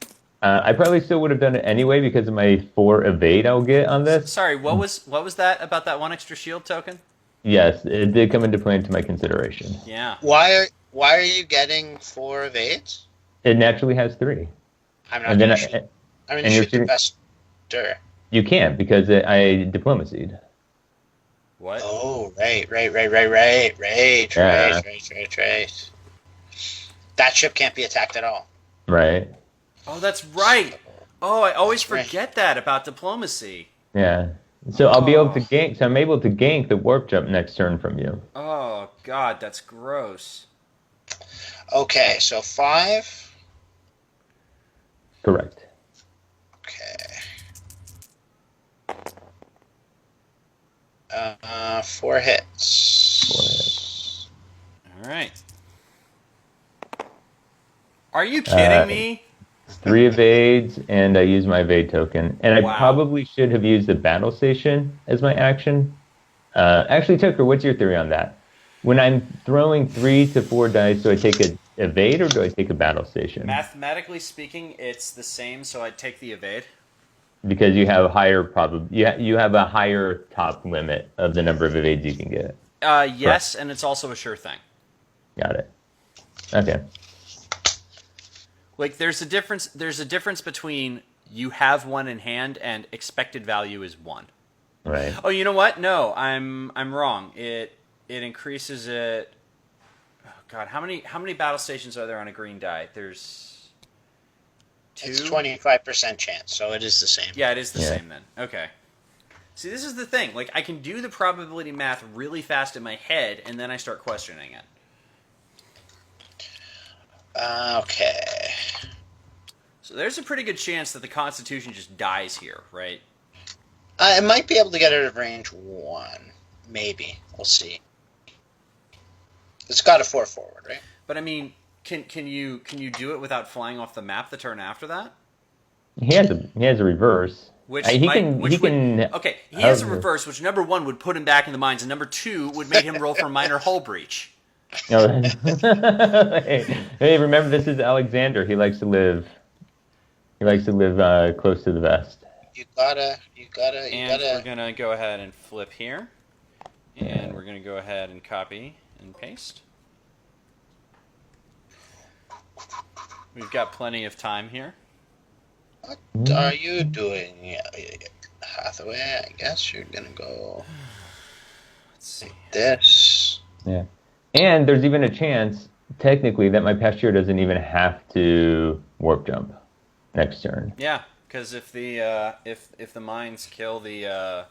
I probably still would have done it anyway because of my 4 evade I'll get on this. Sorry. What was that about that 1 extra shield token? Yes, it did come into play into my consideration. Yeah. Why are you getting 4 evades? It naturally has 3. I'm not And then going to shoot. I'm going to and you're shoot the shooting- best. Sure. You can't because I diplomacied. What? Oh, right. Yeah. Right. That ship can't be attacked at all. Right. Oh, that's right. Oh, I always forget that about diplomacy. Yeah. So I'll be able to gank. So I'm able to gank the warp jump next turn from you. Oh God, that's gross. Okay, so 5. Correct. Okay. 4 hits. 4 hits. All right. Are you kidding me? 3 evades, and I use my evade token. And I Wow. probably should have used the battle station as my action. Actually, Tucker, what's your theory on that? When I'm throwing 3 to 4 dice, do I take a evade or do I take a battle station? Mathematically speaking, it's the same, so I'd take the evade. Because you have a higher you have a higher top limit of the number of evades you can get. Yes, and it's also a sure thing. Got it. Okay. Like, there's a difference between you have one in hand and expected value is 1. Right. Oh, you know what? No, I'm wrong. It increases it. Oh God, how many battle stations are there on a green die? There's 2. It's 25% chance, so it is the same. Yeah, it is the same then. Okay. See, this is the thing. Like, I can do the probability math really fast in my head, and then I start questioning it. Okay. So there's a pretty good chance that the Constitution just dies here, right? I might be able to get out of range 1. Maybe. We'll see. It's got a 4 forward, right? But I mean, can you do it without flying off the map the turn after that? He has a reverse. Which he might, can which he would, can okay, he has a reverse, which number 1 would put him back in the mines, and number 2 would make him roll for minor hull breach. Oh, hey, remember this is Alexander. He likes to live close to the vest. You gotta. We're gonna go ahead and flip here, and we're gonna go ahead and copy and paste. We've got plenty of time here. What are you doing, Hathaway? I guess you're gonna go. Let's see. This. Yeah. And there's even a chance, technically, that my Pasteur doesn't even have to warp jump next turn. Yeah, because if the mines kill the Or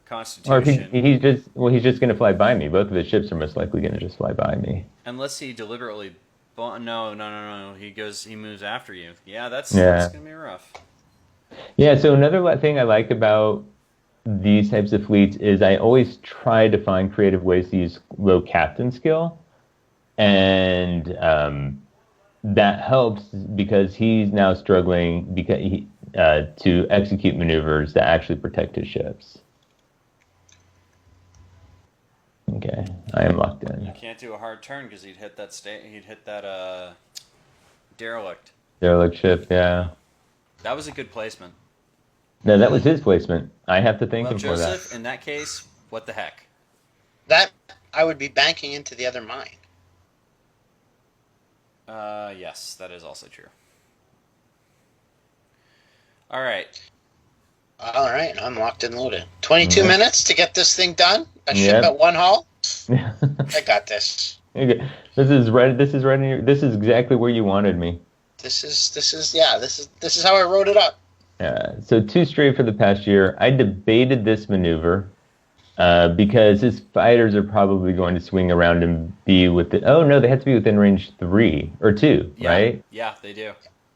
Constitution, if he's just going to fly by me. Both of his ships are most likely going to just fly by me. unless he deliberately, no, he moves after you. Yeah, that's gonna be rough. Yeah. So another thing I like about these types of fleets is I always try to find creative ways to use low captain skill, and that helps because he's now struggling to execute maneuvers that actually protect his ships. Okay, I am locked in. You can't do a hard turn because he'd hit that derelict. Derelict ship, yeah. That was a good placement. No, that was his placement. I have to thank Well, him Joseph, for that. in that case, what the heck? That I would be banking into the other mine. Yes, that is also true. All right. All right, I'm locked and loaded. 22 minutes to get this thing done. A ship Yep. at 1 hull. I got this. Okay. This is right. This is exactly where you wanted me. This is how I wrote it up. So 2 straight for the past year. I debated this maneuver because his fighters are probably going to swing around and be within. Oh no, they have to be within range 3 or 2, Yeah. right? Yeah, they do.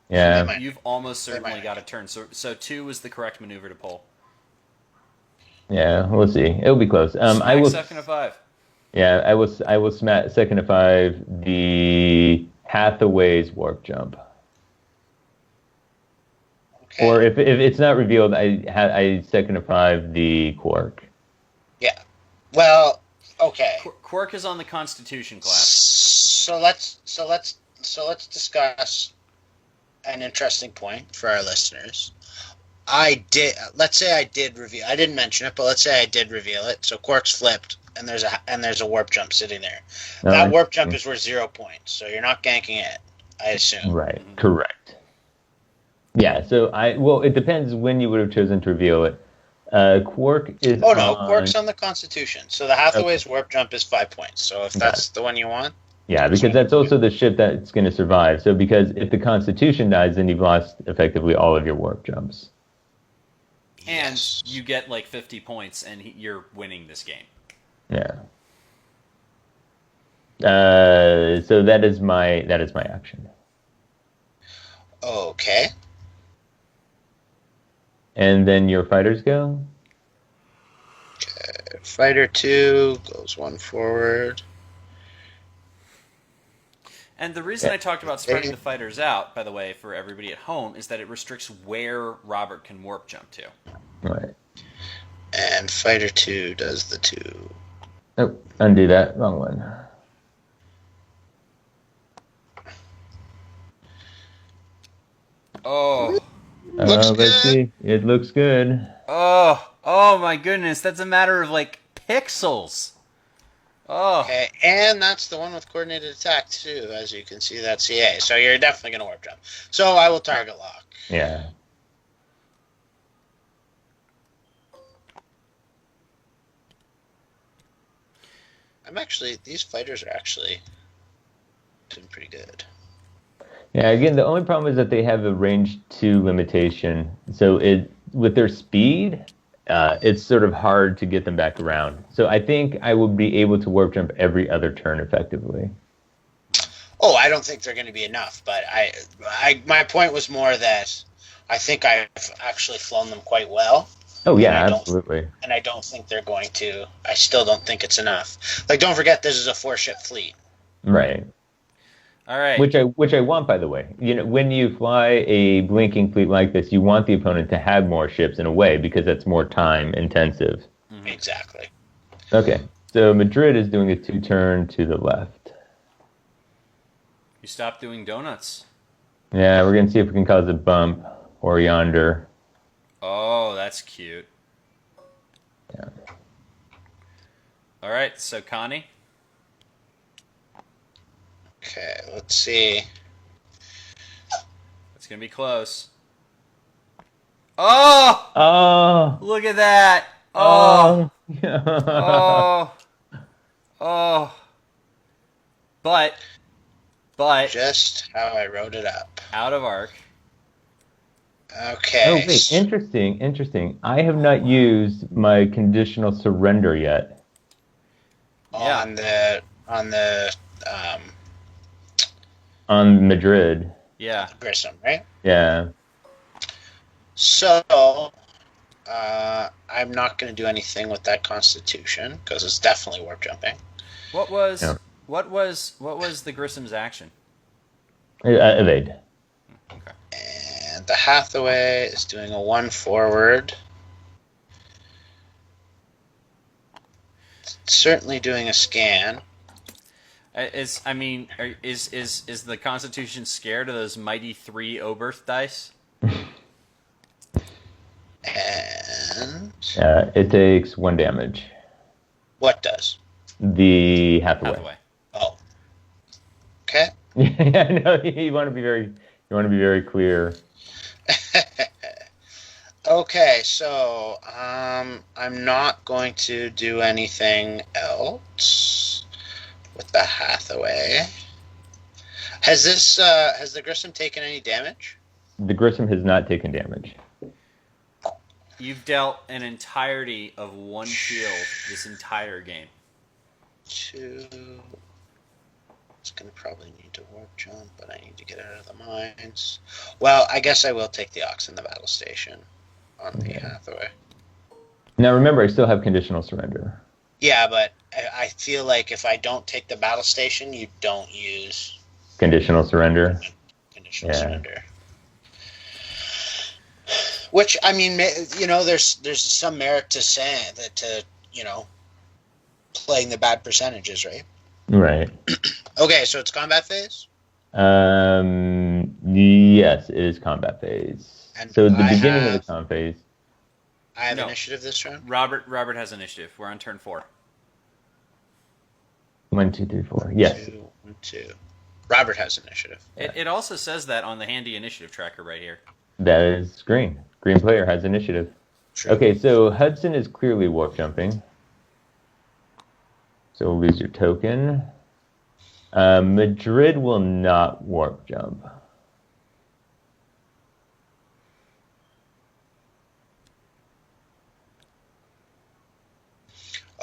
Yeah. You've almost certainly got a turn. So 2 was the correct maneuver to pull. Yeah. We'll see. It'll be close. I will. Second of 5. Yeah, I will smack second of 5 the Hathaway's warp jump. Okay. Or if it's not revealed, I second of 5 the Quark. Yeah. Well, okay. Quark is on the Constitution class. So let's discuss an interesting point for our listeners. Let's say I did reveal. I didn't mention it, but let's say I did reveal it. So Quark's flipped, and there's a warp jump sitting there. That warp jump is worth 0 points, so you're not ganking it, I assume. Right. Correct. Yeah. So it depends when you would have chosen to reveal it. Quark is. Oh no, Quark's on the Constitution. So the Hathaway's warp jump is 5 points. So if that's the one you want. Yeah, because that's also the ship that's going to survive. So because if the Constitution dies, then you've lost effectively all of your warp jumps. And you get like 50 points, and you're winning this game. Yeah. So that is my action. Okay. And then your fighters go? Okay. Fighter 2 goes 1 forward. And the reason I talked about spreading the fighters out, by the way, for everybody at home, is that it restricts where Robert can warp jump to. Right. And Fighter 2 does the 2. Oh, undo that. Wrong one. Oh. Looks Let's good. see. It looks good. Oh my goodness. That's a matter of, like, pixels. Oh. Okay, and that's the one with coordinated attack, too. As you can see, that's CA. So you're definitely going to warp jump. So I will target lock. Yeah. These fighters are actually doing pretty good. Yeah, again, the only problem is that they have a range 2 limitation. So with their speed, it's sort of hard to get them back around. So I think I will be able to warp jump every other turn effectively. Oh, I don't think they're going to be enough, but my point was more that I think I've actually flown them quite well. Oh, yeah, absolutely. And I don't think they're going to. I still don't think it's enough. Like, don't forget, this is a 4-ship fleet. Right. All right. Which I want, by the way. You know, when you fly a blinking fleet like this, you want the opponent to have more ships in a way because that's more time intensive. Mm-hmm. Exactly. Okay, so Madrid is doing a 2-turn to the left. You stop doing donuts. Yeah, we're gonna see if we can cause a bump or yonder. Oh, that's cute. Yeah. All right, so Connie. Okay, let's see. It's gonna be close. Oh! Oh! Look at that! Oh! Oh! Oh! But Just how I wrote it up. out of arc. Okay. Oh, wait, interesting. I have not used my conditional surrender yet. Yeah. On the On Madrid. Yeah. Grissom, right? Yeah. So, I'm not going to do anything with that Constitution because it's definitely warp jumping. What was Yeah. what was the Grissom's action? Evade. Okay. And the Hathaway is doing a 1 forward. Certainly doing a scan. Is the Constitution scared of those mighty 3 Oberth dice? And It takes 1 damage. what does? The Hathaway. Oh. Okay. Yeah, no, you want to be very clear. Okay, so I'm not going to do anything else with the Hathaway. Has the Grissom taken any damage? The Grissom has not taken damage. You've dealt an entirety of 1 shield this entire game. 2. It's going to probably need to warp jump, but I need to get out of the mines. Well, I guess I will take the Ox in the battle station on the Hathaway. Now remember, I still have conditional surrender. Yeah, but I feel like if I don't take the battle station, you don't use Conditional surrender. conditional surrender. Which, I mean, there's some merit to saying that, playing the bad percentages, right? Right. Okay, so it's combat phase? Yes, it is combat phase. And So the I beginning of have- the combat phase. I have No. initiative this round? Robert has initiative. We're on turn 4. 1, 2, 3, 4. Yes. 2, 1, 2. Robert has initiative. It also says that on the handy initiative tracker right here. That is green. Green player has initiative. True. Okay, so Hudson is clearly warp jumping. So we'll lose your token. Madrid will not warp jump.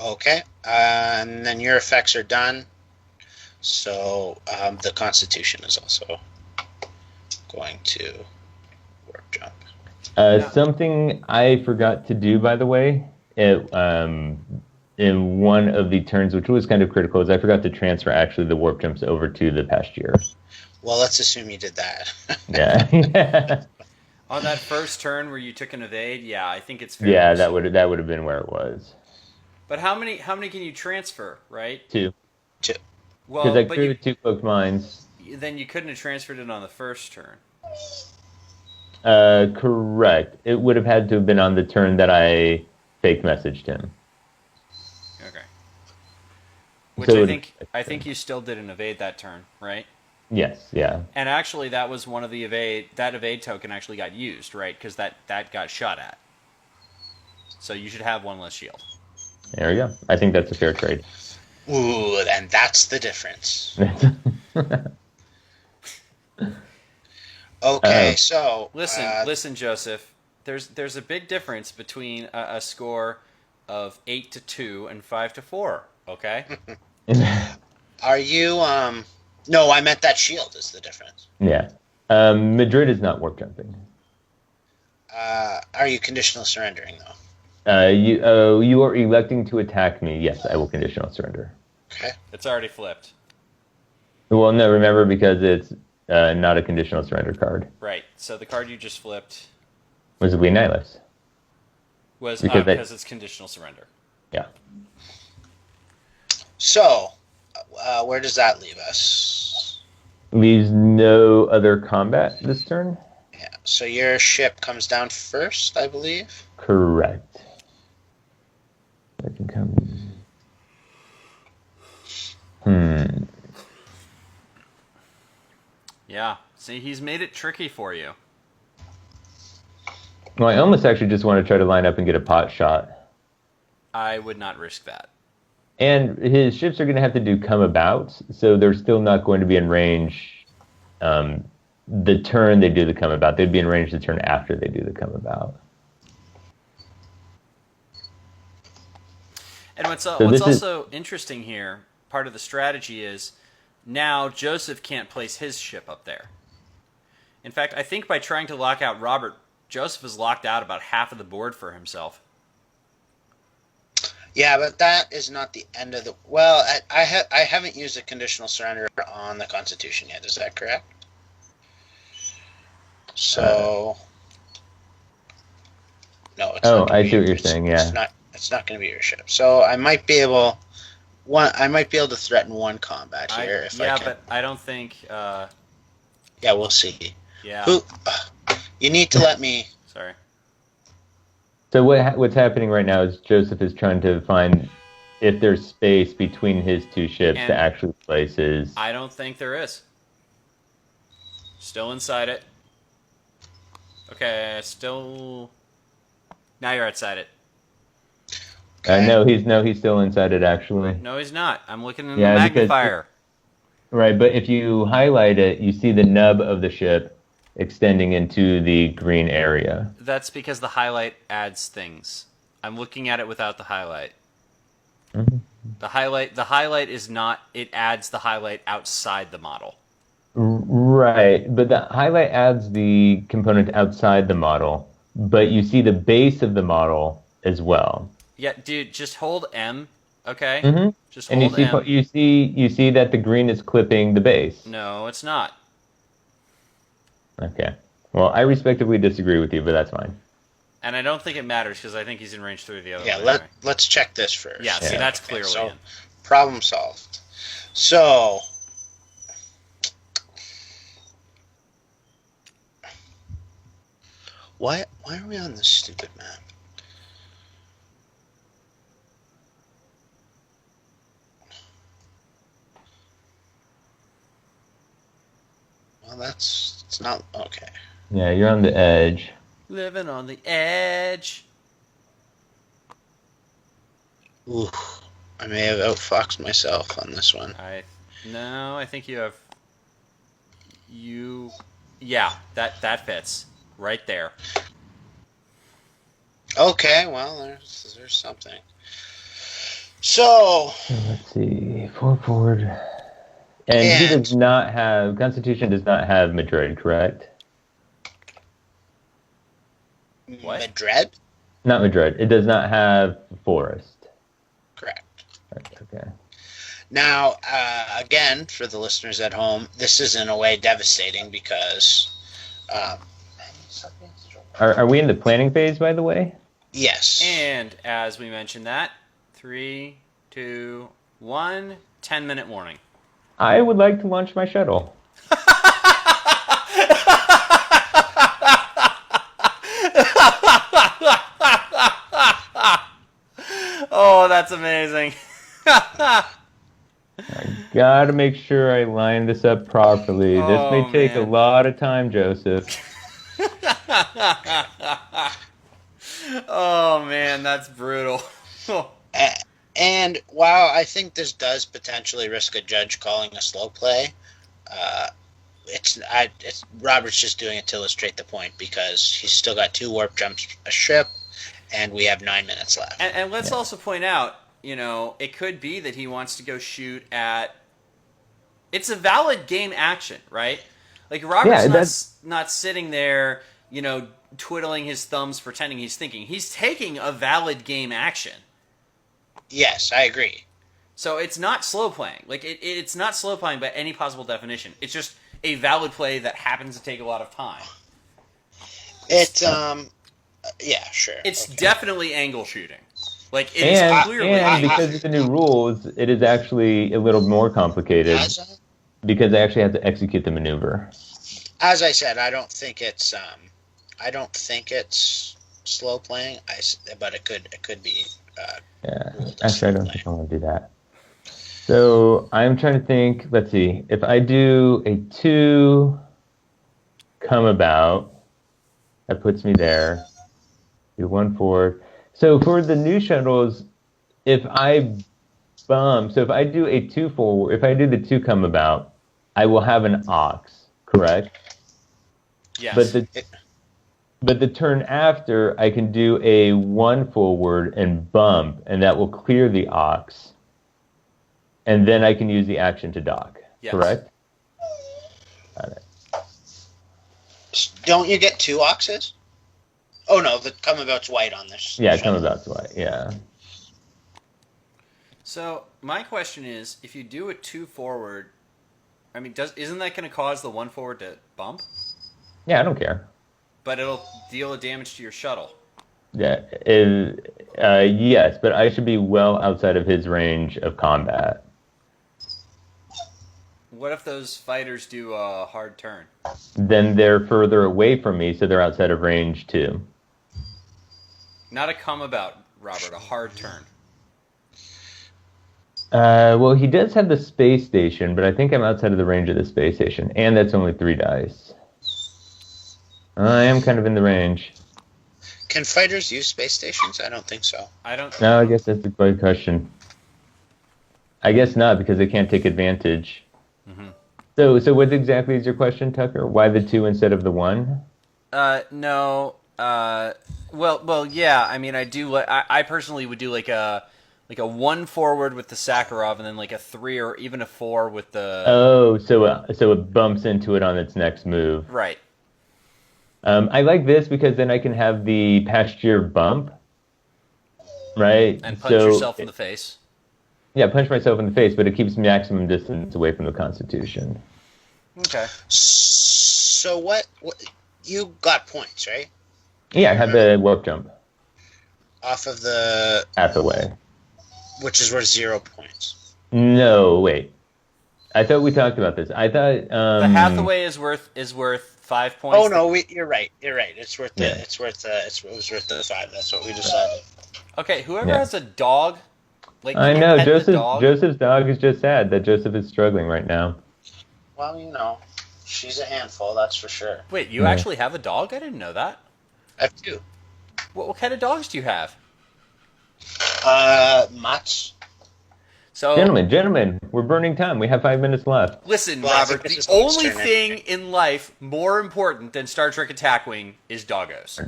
Okay, and then your effects are done. So the Constitution is also going to warp jump. Something I forgot to do, by the way, is in one of the turns, which was kind of critical, is I forgot to transfer actually the warp jumps over to the pasture. Well, let's assume you did that. Yeah. On that first turn where you took an evade, yeah, I think it's fair. Yeah, that would have been where it was. But how many can you transfer, right? 2. Two. Well, Because I but crew 2 cloaked mines. then you couldn't have transferred it on the first turn. Correct. It would have had to have been on the turn that I fake messaged him. Okay. Which So I think you still did an evade that turn, right? Yes, yeah. And actually, that was one of the evade. That evade token actually got used, right? Because that got shot at. So you should have one less shield. There we go. I think that's a fair trade. Ooh, and that's the difference. Okay, so Listen, Joseph. There's a big difference between a score of 8-2 and 5-4. Okay. are you No, I meant that shield is the difference. Yeah. Madrid is not warp jumping. Are you conditional surrendering though? You are electing to attack me. Yes, I will conditional surrender. Okay. It's already flipped. Well, no, remember, because it's not a conditional surrender card. Right. So the card you just flipped Was it Leonidas? was Because it's conditional surrender. Yeah. So, where does that leave us? Leaves no other combat this turn? Yeah. So your ship comes down first, I believe. Correct. I can come. Yeah. See, he's made it tricky for you. Well, I almost actually just want to try to line up and get a pot shot. I would not risk that. And his ships are going to have to do come abouts, so they're still not going to be in range the turn they do the come about. They'd be in range the turn after they do the come about. And what's this also interesting here, part of the strategy is now Joseph can't place his ship up there. In fact, I think by trying to lock out Robert, Joseph has locked out about half of the board for himself. Yeah, but that is not the end of the. Well, I haven't used a conditional surrender on the Constitution yet. Is that correct? So, no. It's not I see what you're saying. Yeah. It's not going to be your ship. So I might be able. I might be able to threaten one combat here if I can. But I don't think. Yeah, we'll see. Yeah. You need to let me. Sorry. So what's happening right now is Joseph is trying to find if there's space between his two ships And to actually place his. I don't think there is. Still inside it. Okay, still. Now you're outside it. Okay. He's still inside it actually. No, he's not. I'm looking in Yeah, the because- magnifier. Right, but if you highlight it, you see the nub of the ship extending into the green area. That's because the highlight adds things. I'm looking at it without the highlight. Mm-hmm. The highlight is not. It adds the highlight outside the model. Right, but the highlight adds the component outside the model, but you see the base of the model as well. Yeah, dude, just hold M. Okay. Mm-hmm. Just And hold M. you see that the green is clipping the base. No, it's not. Okay. Well, I respectively disagree with you, but that's fine. And I don't think it matters because I think he's in range 3 the other Yeah, way. Anyway. let's check this first. Yeah, see, that's clearly so, in. problem solved. So, why are we on this stupid map? Well, it's not okay. Yeah, you're on the edge. Living on the edge. Ooh, I may have outfoxed myself on this one. I think you have. Yeah, that fits right there. Okay, well, there's something. So, Let's see. Forward. And he does not have. Constitution does not have Madrid, correct? What? Madrid? Not Madrid. It does not have Forest. Correct. Okay. Now, again, for the listeners at home, this is in a way devastating because. Are we in the planning phase, by the way? Yes. And as we mentioned that, 3, 2, 1, 10-minute warning. I would like to launch my shuttle. Oh, that's amazing. I gotta make sure I line this up properly. This Oh, may take a man. lot of time, Joseph. Oh, man, that's brutal. And while I think this does potentially risk a judge calling a slow play, it's Robert's just doing it to illustrate the point because he's still got 2 warp jumps a ship, and we have 9 minutes left. And let's also point out, it could be that he wants to go shoot at. It's a valid game action, right? Like Robert's not sitting there, twiddling his thumbs, pretending he's thinking. He's taking a valid game action. Yes, I agree. So it's not slow playing. Like it's not slow playing by any possible definition. It's just a valid play that happens to take a lot of time. Yeah, sure. It's okay. definitely angle shooting. Like it is clearly. And because of the new rules, it is actually a little more complicated because they actually have to execute the maneuver. As I said, I don't think it's slow playing. But it could be. Yeah, actually, I don't think I want to do that. So I'm trying to think. Let's see. If I do a 2 come about, that puts me there. Do 1 forward. So for the new shuttles, if I do a 2 forward, if I do the 2 come about, I will have an ox, correct? Yes. But the turn after, I can do a 1 forward and bump, and that will clear the ox. And then I can use the action to dock, Yes. correct? Got it. Don't you get 2 oxes? Oh no, the come about's white on this. Yeah, come about's white, yeah. So my question is, if you do a 2 forward, I mean, isn't that going to cause the 1 forward to bump? Yeah, I don't care. But it'll deal a damage to your shuttle. Yeah, yes, but I should be well outside of his range of combat. What if those fighters do a hard turn? Then they're further away from me, so they're outside of range too. Not a come about, Robert, a hard turn. Well, he does have the space station, but I think I'm outside of the range of the space station, and that's only 3 dice. I am kind of in the range. Can fighters use space stations? I don't think so. No, I guess that's a great question. I guess not, because they can't take advantage. Mm-hmm. So what exactly is your question, Tucker? Why the 2 instead of the 1? No. Well, yeah. I mean, I personally would do like a 1 forward with the Sakharov, and then like a 3 or even a 4 with the. Oh, so it bumps into it on its next move. Right. I like this because then I can have the pasture bump, right? And punch yourself in the face. Yeah, punch myself in the face, but it keeps maximum distance away from the Constitution. Okay. So what you got points, right? Yeah, I have the warp jump. Off of the... Hathaway. Which is worth 0 points. No, wait. I thought we talked about this. I thought... the Hathaway is worth 5 points. Oh no, you're right. It's worth the. Yeah. It was worth the 5. That's what we decided. Okay, whoever has a dog, like I know Joseph's dog is just sad that Joseph is struggling right now. Well, she's a handful, that's for sure. Wait, you actually have a dog? I didn't know that. I have 2. What kind of dogs do you have? Mutts. So, gentlemen, we're burning time. We have 5 minutes left. Listen, Robert, the only thing in life more important than Star Trek Attack Wing is doggos.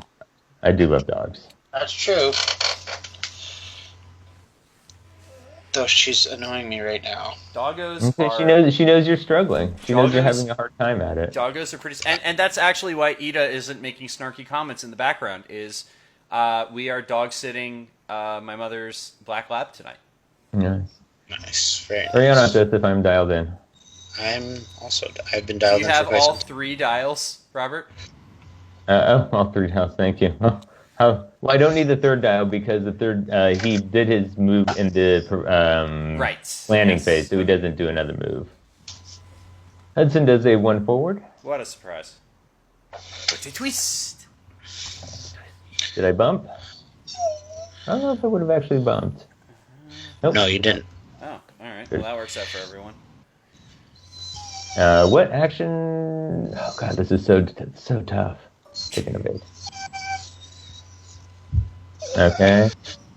I do love dogs. That's true. Though she's annoying me right now. Doggos okay, she knows you're struggling. She knows you're having a hard time at it. Doggos are pretty... And that's actually why Ida isn't making snarky comments in the background, is we are dog-sitting my mother's black lab tonight. Nice. Nice. Very Hurry on nice. up this if I'm dialed in. I've been Do dialed you in have for quite all some time. 3 dials, Robert? All 3 dials. Thank you. Well, I don't need the third dial because the third he did his move in the Right. planning Yes. phase, so he doesn't do another move. Hudson does a 1 forward. What a surprise. What a twist! Did I bump? I don't know if I would have actually bumped. Nope. No, you didn't. Oh, alright. Well, that works out for everyone. What action? Oh god, this is so tough. Taking a bait. Okay.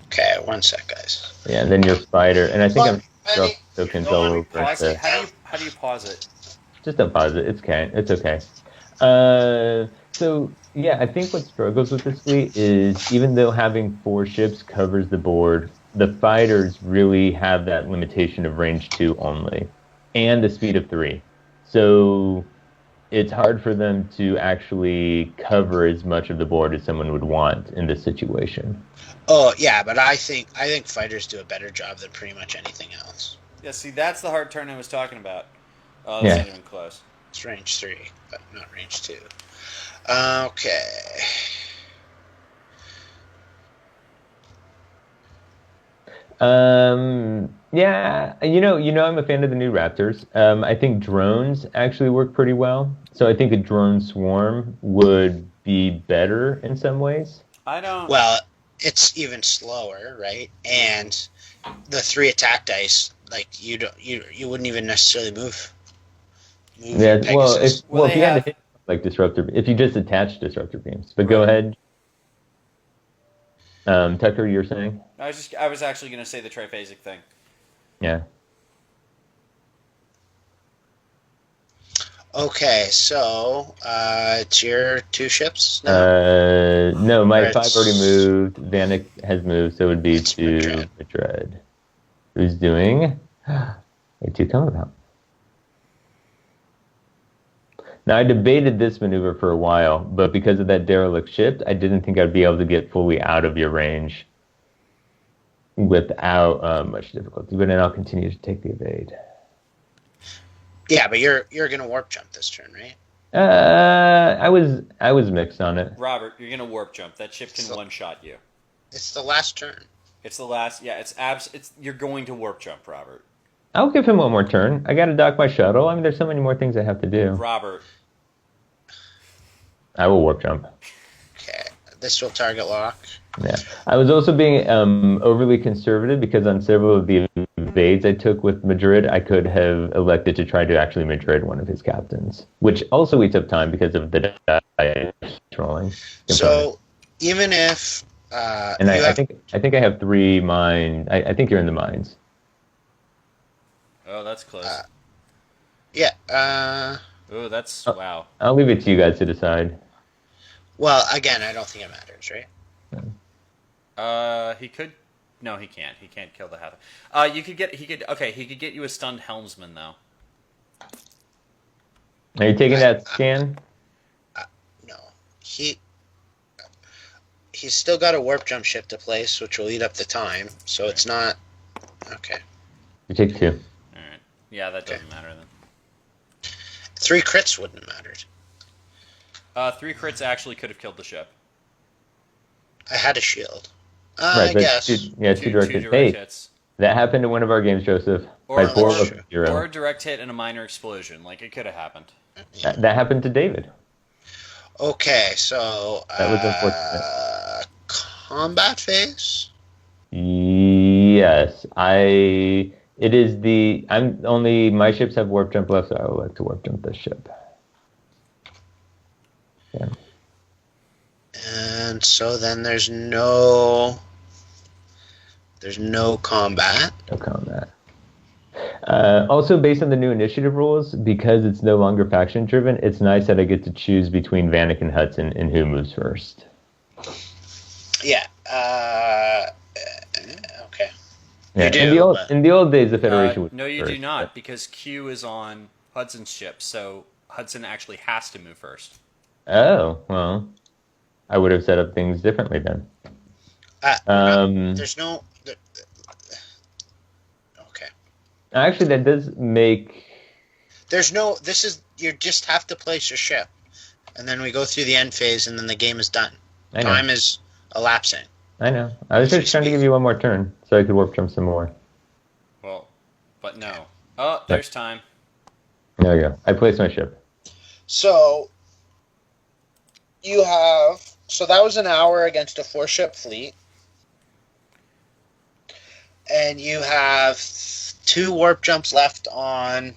Okay, 1 sec, guys. Yeah, and then your fighter, and I think I'm still Ready? control over Pause it. it. How do you pause it? Just don't pause it. It's okay. It's okay. So yeah, I think what struggles with this fleet is even though having 4 ships covers the board, the fighters really have that limitation of range 2 only, and the speed of 3. So it's hard for them to actually cover as much of the board as someone would want in this situation. Oh yeah, but I think fighters do a better job than pretty much anything else. Yeah, see, that's the hard turn I was talking about. Oh, Yeah. that's not even close. It's range 3, but not range 2. Okay. Yeah, I'm a fan of the new Raptors. I think drones actually work pretty well. So I think a drone swarm would be better in some ways. I don't. Well, it's even slower, right? And the 3 attack dice, like you wouldn't even necessarily move. Yeah, well, Pegasus. if you had to hit like disruptor, if you just attach disruptor beams. But go ahead. Tucker, you're saying? I was actually going to say the triphasic thing. Yeah. Okay, so it's your 2 ships now? No, my Or 5 already moved. Vanek has moved, so it would be It's to Madrid. Who's doing a 2 come about. Now, I debated this maneuver for a while, but because of that derelict ship, I didn't think I'd be able to get fully out of your range without much difficulty. But then I'll continue to take the evade. Yeah, but you're gonna warp jump this turn, right? I was mixed on it. Robert, you're going to warp jump. That ship can one-shot you. It's the last turn. It's the last. Yeah, you're going to warp jump, Robert. I'll give him one more turn. I got to dock my shuttle. I mean, there's so many more things I have to do. Robert. I will warp jump. Okay, this will target lock. Yeah, I was also being overly conservative because on several of the evades I took with Madrid, I could have elected to try to actually Madrid one of his captains, which also eats up time because of the trolling. So even if and I think I have 3 mine. I think you're in the mines. Oh, that's close. Yeah. Oh, that's wow. I'll leave it to you guys to decide. Well, again, I don't think it matters, right? He could. No, he can't. He can't kill the half. He could get you a stunned helmsman though. Are you taking that scan? No, he's still got a warp jump ship to place, which will eat up the time. So it's not okay. You take 2. All right. Yeah, that doesn't matter then. 3 crits wouldn't have mattered. 3 crits actually could have killed the ship. I had a shield. Right, I guess. two direct hits. direct Hey, hits. that happened in one of our games, Joseph. Or, By 4 that's of true. 0. or a direct hit and a minor explosion. Like, it could have happened. That happened to David. Okay, so That was unfortunate. Combat phase. Yes, my ships have warp jump left, so I would like to warp jump this ship. Yeah. And so then there's no combat. No combat. Also, based on the new initiative rules, because it's no longer faction driven, it's nice that I get to choose between Vanek and Hudson and who moves first. Yeah. Okay. Yeah, You do, in the old days, the Federation was No, you first, do not, because Q is on Hudson's ship, so Hudson actually has to move first. Oh, well, I would have set up things differently then. There's no. Actually, that does make... There's no. This is you just have to place your ship, and then we go through the end phase, and then the game is done. I know. Time is elapsing. I know. I was just trying to give you one more turn so I could warp jump some more. Well, but no. Oh, there's time. There you go. I placed my ship. So you have. So that was an hour against a 4-ship fleet, and you have 2 warp jumps left on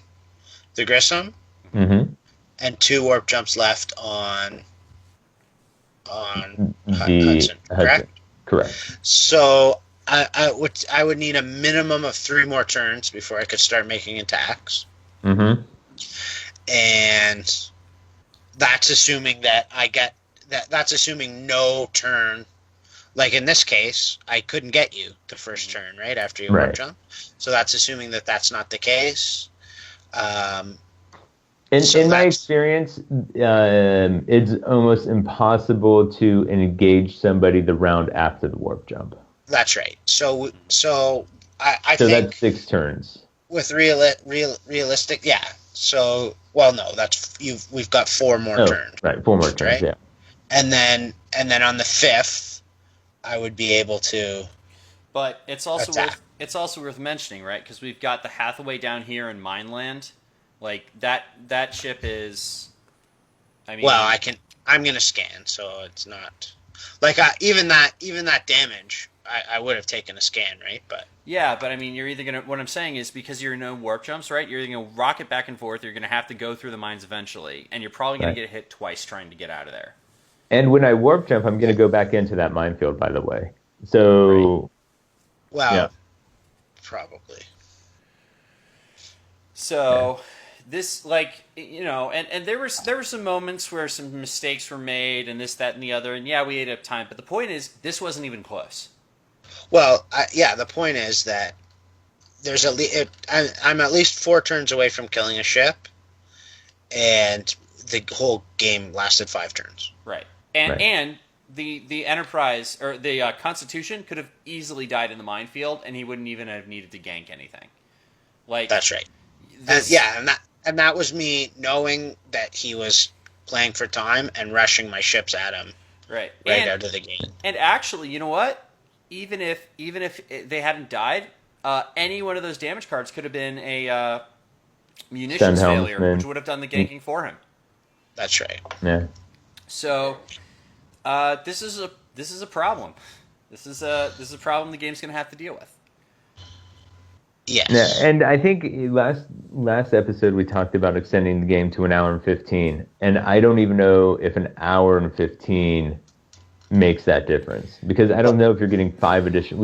the Grissom, Mm-hmm. and 2 warp jumps left on The Hudson. Correct. Correct. So I would need a minimum of 3 more turns before I could start making attacks, Mm-hmm. and that's assuming that I get that. That's assuming no turn. Like in this case, I couldn't get you the first turn right after you warp Right. jump. So that's assuming that that's not the case. In So my that's- experience, it's almost impossible to engage somebody the round after the warp jump. That's right. So I So think that's 6 turns. with realistic, yeah. So no, we've got 4 more Oh, turns, right, 4 more turns, right? yeah. and then on the 5th, I would be able to. But it's also Attack. worth mentioning, right? Because we've got the Hathaway down here in Mineland. Like that ship is. I mean, Well, I'm gonna scan, so it's not like even that damage. I would have taken a scan, right? But yeah, but I mean, you're either gonna. What I'm saying is because you're no warp jumps, right? You're either gonna rocket back and forth. You're gonna have to go through the mines eventually, and you're probably gonna Right. get hit twice trying to get out of there. And when I warp jump, I'm going to go back into that minefield, by the way. So, Yeah. probably. So this, like, and there were some moments where some mistakes were made, and this, that, and the other, and yeah, we ate up time. But the point is, this wasn't even close. Well, the point is that there's I'm at least 4 turns away from killing a ship, and the whole game lasted 5 turns. Right. And Right. and the Enterprise or the Constitution could have easily died in the minefield, and he wouldn't even have needed to gank anything. Like That's right. this- And that was me knowing that he was playing for time and rushing my ships at him right. out of the game. And actually, you know what? Even if they hadn't died, any one of those damage cards could have been a munitions Send failure, helmsman. which would have done the ganking for him. That's right. yeah. So this is a problem. This is a problem the game's going to have to deal with. Yes. Yeah, and I think last episode we talked about extending the game to 1 hour and 15, and I don't even know if 1 hour and 15 makes that difference because I don't know if you're getting 5 additional.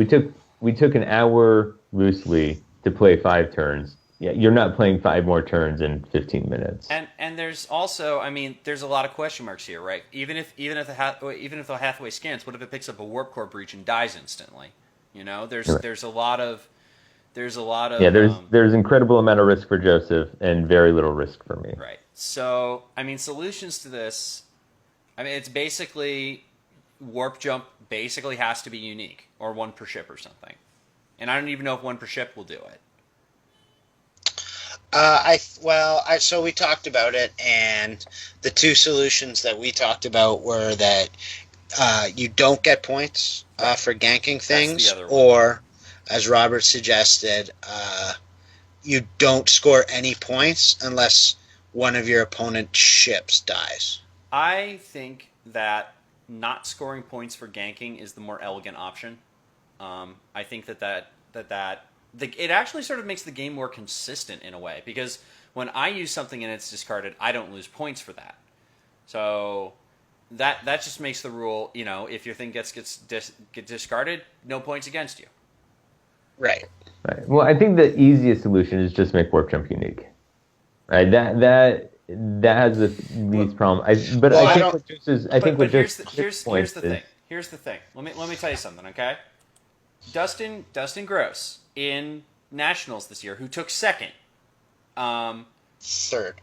We took an hour loosely to play 5 turns. Yeah, you're not playing 5 more turns in 15 minutes. And there's also, I mean, there's a lot of question marks here, right? Even if the Hathaway scans, what if it picks up a warp core breach and dies instantly? You know, there's a lot of Yeah, there's incredible amount of risk for Joseph and very little risk for me. right. So I mean, solutions to this, I mean, it's basically warp jump basically has to be unique or 1 per ship or something, and I don't even know if 1 per ship will do it. So we talked about it, and the 2 solutions that we talked about were that you don't get points for ganking things, other one. or, as Robert suggested, you don't score any points unless one of your opponent's ships dies. I think that not scoring points for ganking is the more elegant option. I think that it actually sort of makes the game more consistent in a way, because when I use something and it's discarded, I don't lose points for that. So that just makes the rule, if your thing gets discarded, no points against you. Right. Right. Well, I think the easiest solution is just make warp jump unique. Right. That has the least problem. I think what Joe's is. I think what here's Joe's here's the thing. Here's the thing. Let me tell you something, okay? Dustin Gross in Nationals this year, who took second. Third.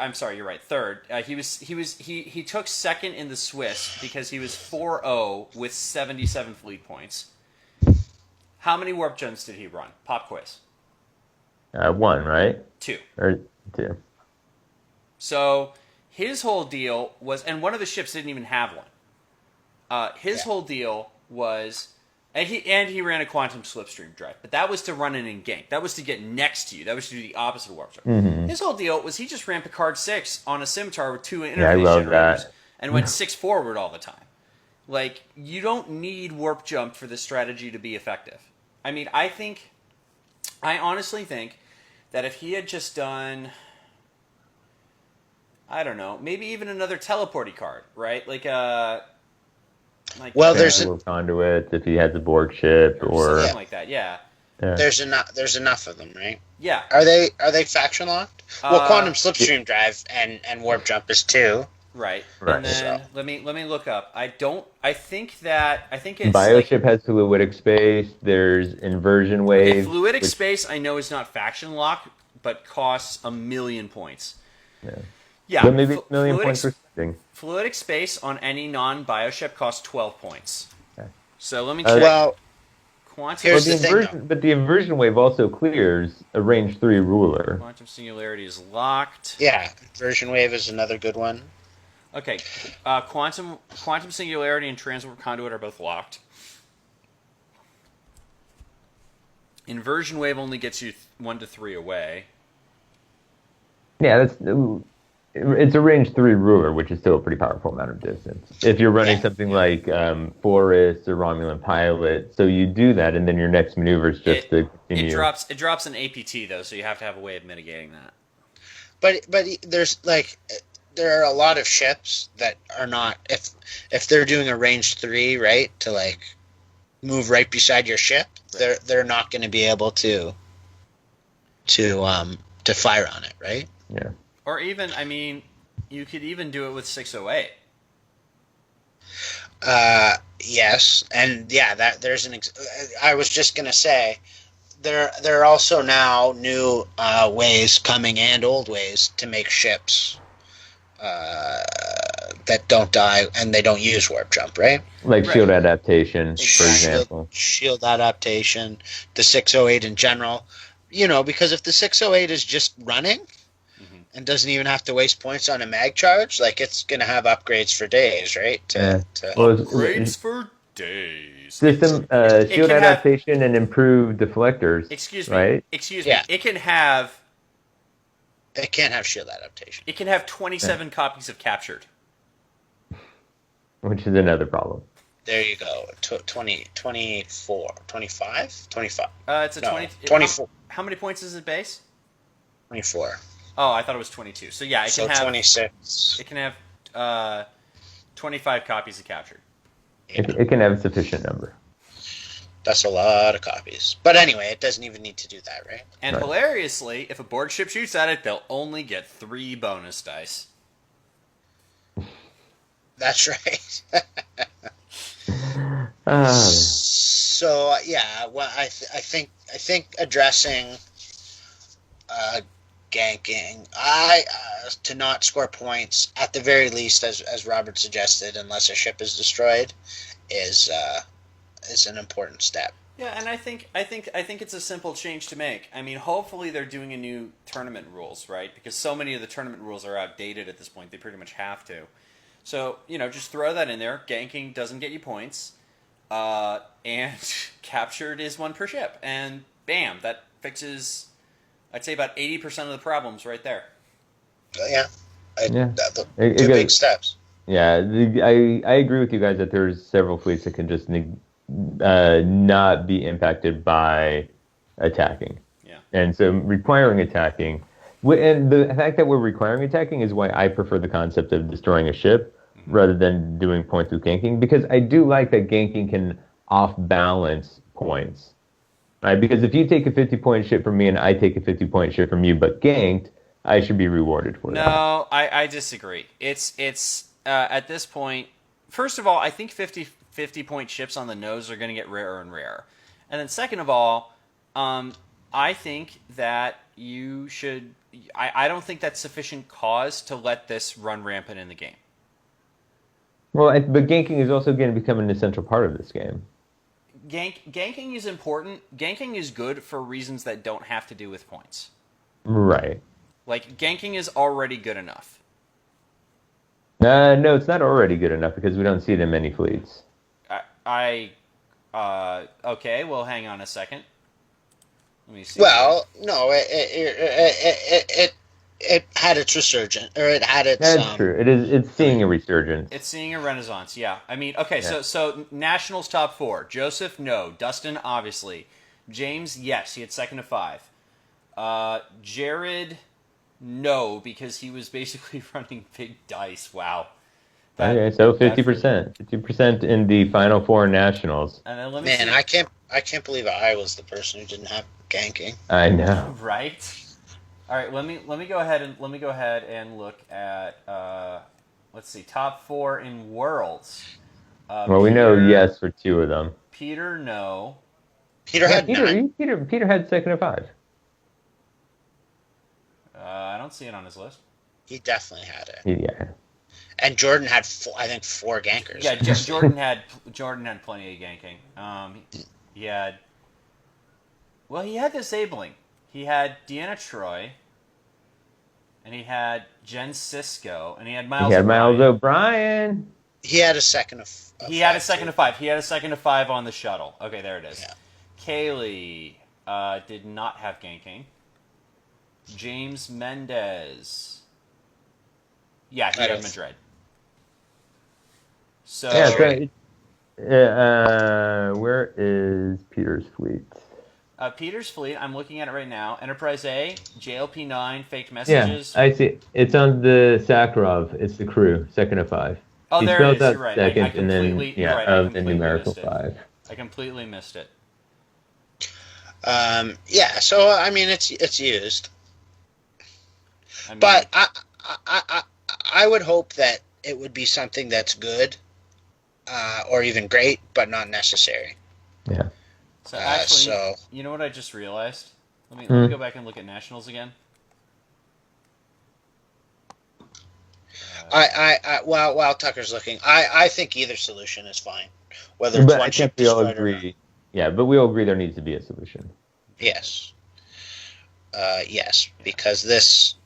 I'm sorry, you're right. Third. He took second in the Swiss because he was 4-0 with 77 fleet points. How many warp jumps did he run? Pop quiz. One, right? 2. Or two? So his whole deal was, and one of the ships didn't even have one. His whole deal was, and he ran a quantum slipstream drive, but that was to run it in gank. That was to get next to you. That was to do the opposite of warp drive. His whole deal was he just ran Picard 6 on a scimitar with 2 interface love generators that. and went 6 forward all the time. Like, you don't need warp jump for this strategy to be effective. I mean, I honestly think that if he had just done, I don't know, maybe even another teleporty card, right? Well, there's Little conduits if he has a Borg ship or something like that. Yeah. there's enough of them, right? Yeah. Are they faction locked? Well, quantum slipstream drive and warp jump is 2. Right. Right. And then let me look up. I think it's Bioship has fluidic space. There's inversion wave. fluidic space I know is not faction lock, but costs 1,000,000 points. Yeah. But maybe 1,000,000 points for something. Fluidic space on any non-bioship costs 12 points. Okay. So let me check. Well, Quantum here's the thing, But the inversion wave also clears a range 3 ruler. Quantum singularity is locked. yeah, version wave is another good one. Okay. Quantum singularity and transport conduit are both locked. Inversion wave only gets you 1 to 3 away. Yeah, it's a range 3 ruler, which is still a pretty powerful amount of distance. If you're running something like Forest or Romulan Pilot, so you do that, and then your next maneuver is just to continue. It drops an APT though, so you have to have a way of mitigating that. But there are a lot of ships that are not, if they're doing a range 3, right, to move right beside your ship, right, they're not going to be able to fire on it, right? Yeah. Or even, I mean, you could even do it with 608. Yes, and yeah, there's I was just going to say, there are also now new ways coming and old ways to make ships that don't die and they don't use warp jump, right? Like shield adaptation, for example. Shield adaptation, the 608 in general. Because if the 608 is just running and doesn't even have to waste points on a mag charge, it's going to have upgrades for days, right? Upgrades for days. System shield adaptation and improved deflectors. Excuse me. Right? Excuse me. It can't have shield adaptation. It can have 27 copies of captured. Which is another problem. There you go. 24, 25? 25. It's a no, 24. How many points is it base? 24. Oh, I thought it was 22. So yeah, it can have 26. It can have 25 copies of captured. Yeah. It can have a sufficient number. That's a lot of copies. But anyway, it doesn't even need to do that, right? And hilariously, if a Borg ship shoots at it, they'll only get 3 bonus dice. That's right. So yeah, well, I think addressing ganking, to not score points at the very least, as Robert suggested, unless a ship is destroyed, is an important step. Yeah, and I think it's a simple change to make. I mean, hopefully they're doing a new tournament rules, right? Because so many of the tournament rules are outdated at this point. They pretty much have to. So, just throw that in there. Ganking doesn't get you points. And captured is 1 per ship. And bam, that fixes, I'd say, about 80% of the problems right there. Yeah. Two It big steps. Yeah, I agree with you guys that there's several fleets that can just not be impacted by attacking. Yeah. And so requiring attacking, and the fact that we're requiring attacking is why I prefer the concept of destroying a ship rather than doing point through ganking, because I do like that ganking can off-balance points. Right? Because if you take a 50-point ship from me and I take a 50-point ship from you but ganked, I should be rewarded for that. No, I disagree. It's at this point, first of all, I think 50-point ships on the nose are going to get rarer and rarer. And then second of all, I think that you should... I don't think that's sufficient cause to let this run rampant in the game. Well, but ganking is also going to become an essential part of this game. ganking is important. Ganking is good for reasons that don't have to do with points. Right. Like, ganking is already good enough. No, it's not already good enough because we don't see it in many fleets. Okay, well, hang on a second. Let me see. Well, no, it had its resurgence, or it had its. That's true. It's seeing a resurgence. It's seeing a renaissance, yeah. I mean, okay, Yeah. so Nationals top 4. Joseph, no. Dustin, obviously. James, yes, he had second to 5. Jared, no, because he was basically running big dice. Wow. Okay, so 50%. 50% in the Final Four Nationals. And then let me Man, see. I can't believe I was the person who didn't have ganking. I know. Right? All right, let me go ahead and look at let's see, top 4 in worlds. Well, we know yes for 2 of them. Peter, no. Peter had Peter, 9. Peter had second of 5. I don't see it on his list. He definitely had it. Yeah. And Jordan had, I think, 4 gankers. Yeah, Jordan had plenty of ganking. He had disabling. He had Deanna Troy, and he had Jen Cisco, and he had Miles. He had O'Brien. Miles O'Brien. He had a second of. He had a second of 5. He had a second of 5 on the shuttle. Okay, there it is. Yeah. Kaylee did not have ganking. James Mendez. Yeah, he had Madrid. So where is Peter's fleet? Peter's fleet, I'm looking at it right now. Enterprise A, JLP9, faked messages. Yeah, I see. It's on the Sakharov. It's the crew, second of 5. Oh, he there spells it is. out You're right. second, I and then you're right. of the numerical 5. I completely missed it. Yeah, so I mean, it's used, I mean, but I would hope that it would be something that's good, or even great, but not necessary. Yeah. So actually, you know what I just realized? Let me go back and look at Nationals again. While Tucker's looking, I think either solution is fine. Whether it's one ship we all destroyed or agree. Yeah, but we all agree there needs to be a solution. yes, yes, because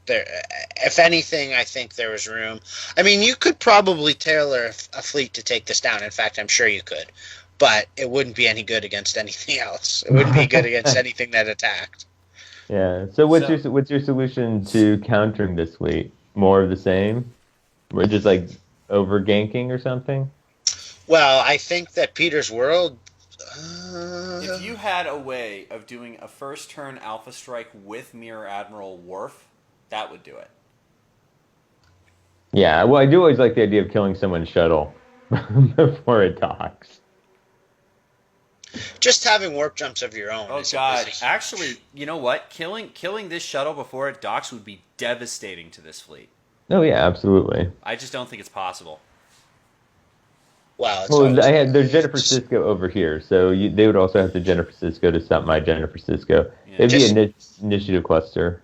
if anything, I think there was room. I mean, you could probably tailor a fleet to take this down. In fact, I'm sure you could, but it wouldn't be any good against anything else. It wouldn't be good against anything that attacked. Yeah. So what's your solution to countering this fleet? More of the same? We're just like over ganking or something? Well, I think that Peter's World. If you had a way of doing a first turn Alpha Strike with Mirror Admiral Worf, that would do it. Yeah, well, I do always like the idea of killing someone's shuttle before it docks. Just having warp jumps of your own. Oh God! Actually, you know what? Killing this shuttle before it docks would be devastating to this fleet. Oh yeah, absolutely. I just don't think it's possible. Wow. There's Jennifer Cisco over here, so they would also have to Jennifer Cisco to stop my Jennifer Cisco. Yeah. It'd be an initiative cluster.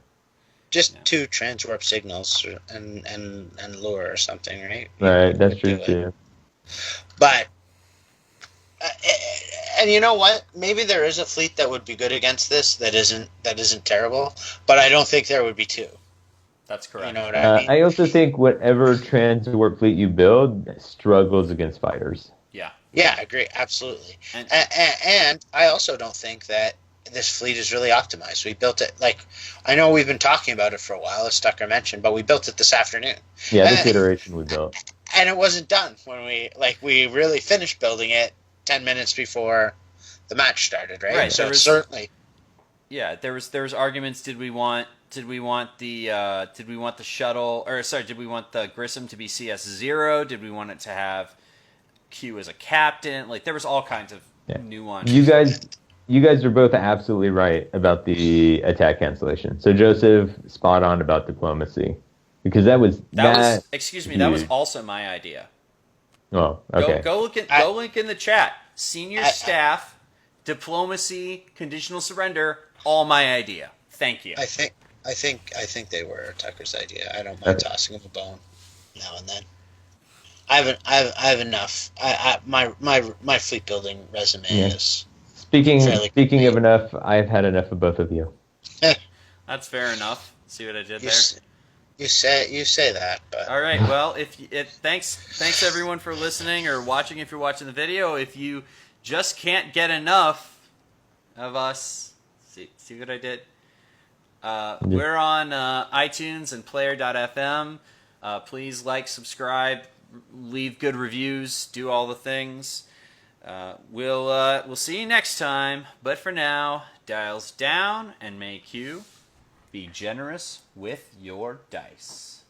Just 2 transwarp signals and lure or something, right? Right, that's true too. But and you know what? Maybe there is a fleet that would be good against this that isn't terrible, but I don't think there would be 2. That's correct. You know what I mean? I also think whatever transwarp fleet you build struggles against fighters. Yeah. Yeah, I agree. Absolutely. And I also don't think that this fleet is really optimized. We built it, I know we've been talking about it for a while, as Tucker mentioned, but we built it this afternoon. Yeah, this iteration we built. And it wasn't done when we really finished building it 10 minutes before the match started, right? Right. So certainly. Yeah, there was arguments. Did we want the shuttle, or sorry, did we want the Grissom to be CS0? Did we want it to have Q as a captain? Like, there was all kinds of nuance. You guys are both absolutely right about the attack cancellation. So Joseph, spot on about diplomacy, because that was excuse me, that was also my idea. Oh, okay. Go link in the chat. Senior staff, diplomacy, conditional surrender, all my idea. Thank you. I think they were Tucker's idea. I don't mind tossing him a bone now and then. I have enough. My fleet building resume Yeah. is Speaking fairly speaking of complete. enough, I've had enough of both of you. That's fair enough. See what I did You there? s- you say that, but All right. Well, thanks everyone for listening or watching. If you're watching the video, if you just can't get enough of us, see what I did. We're on iTunes and Player.fm. Please like, subscribe, leave good reviews, do all the things. We'll see you next time. But for now, dials down and may Q be generous with your dice.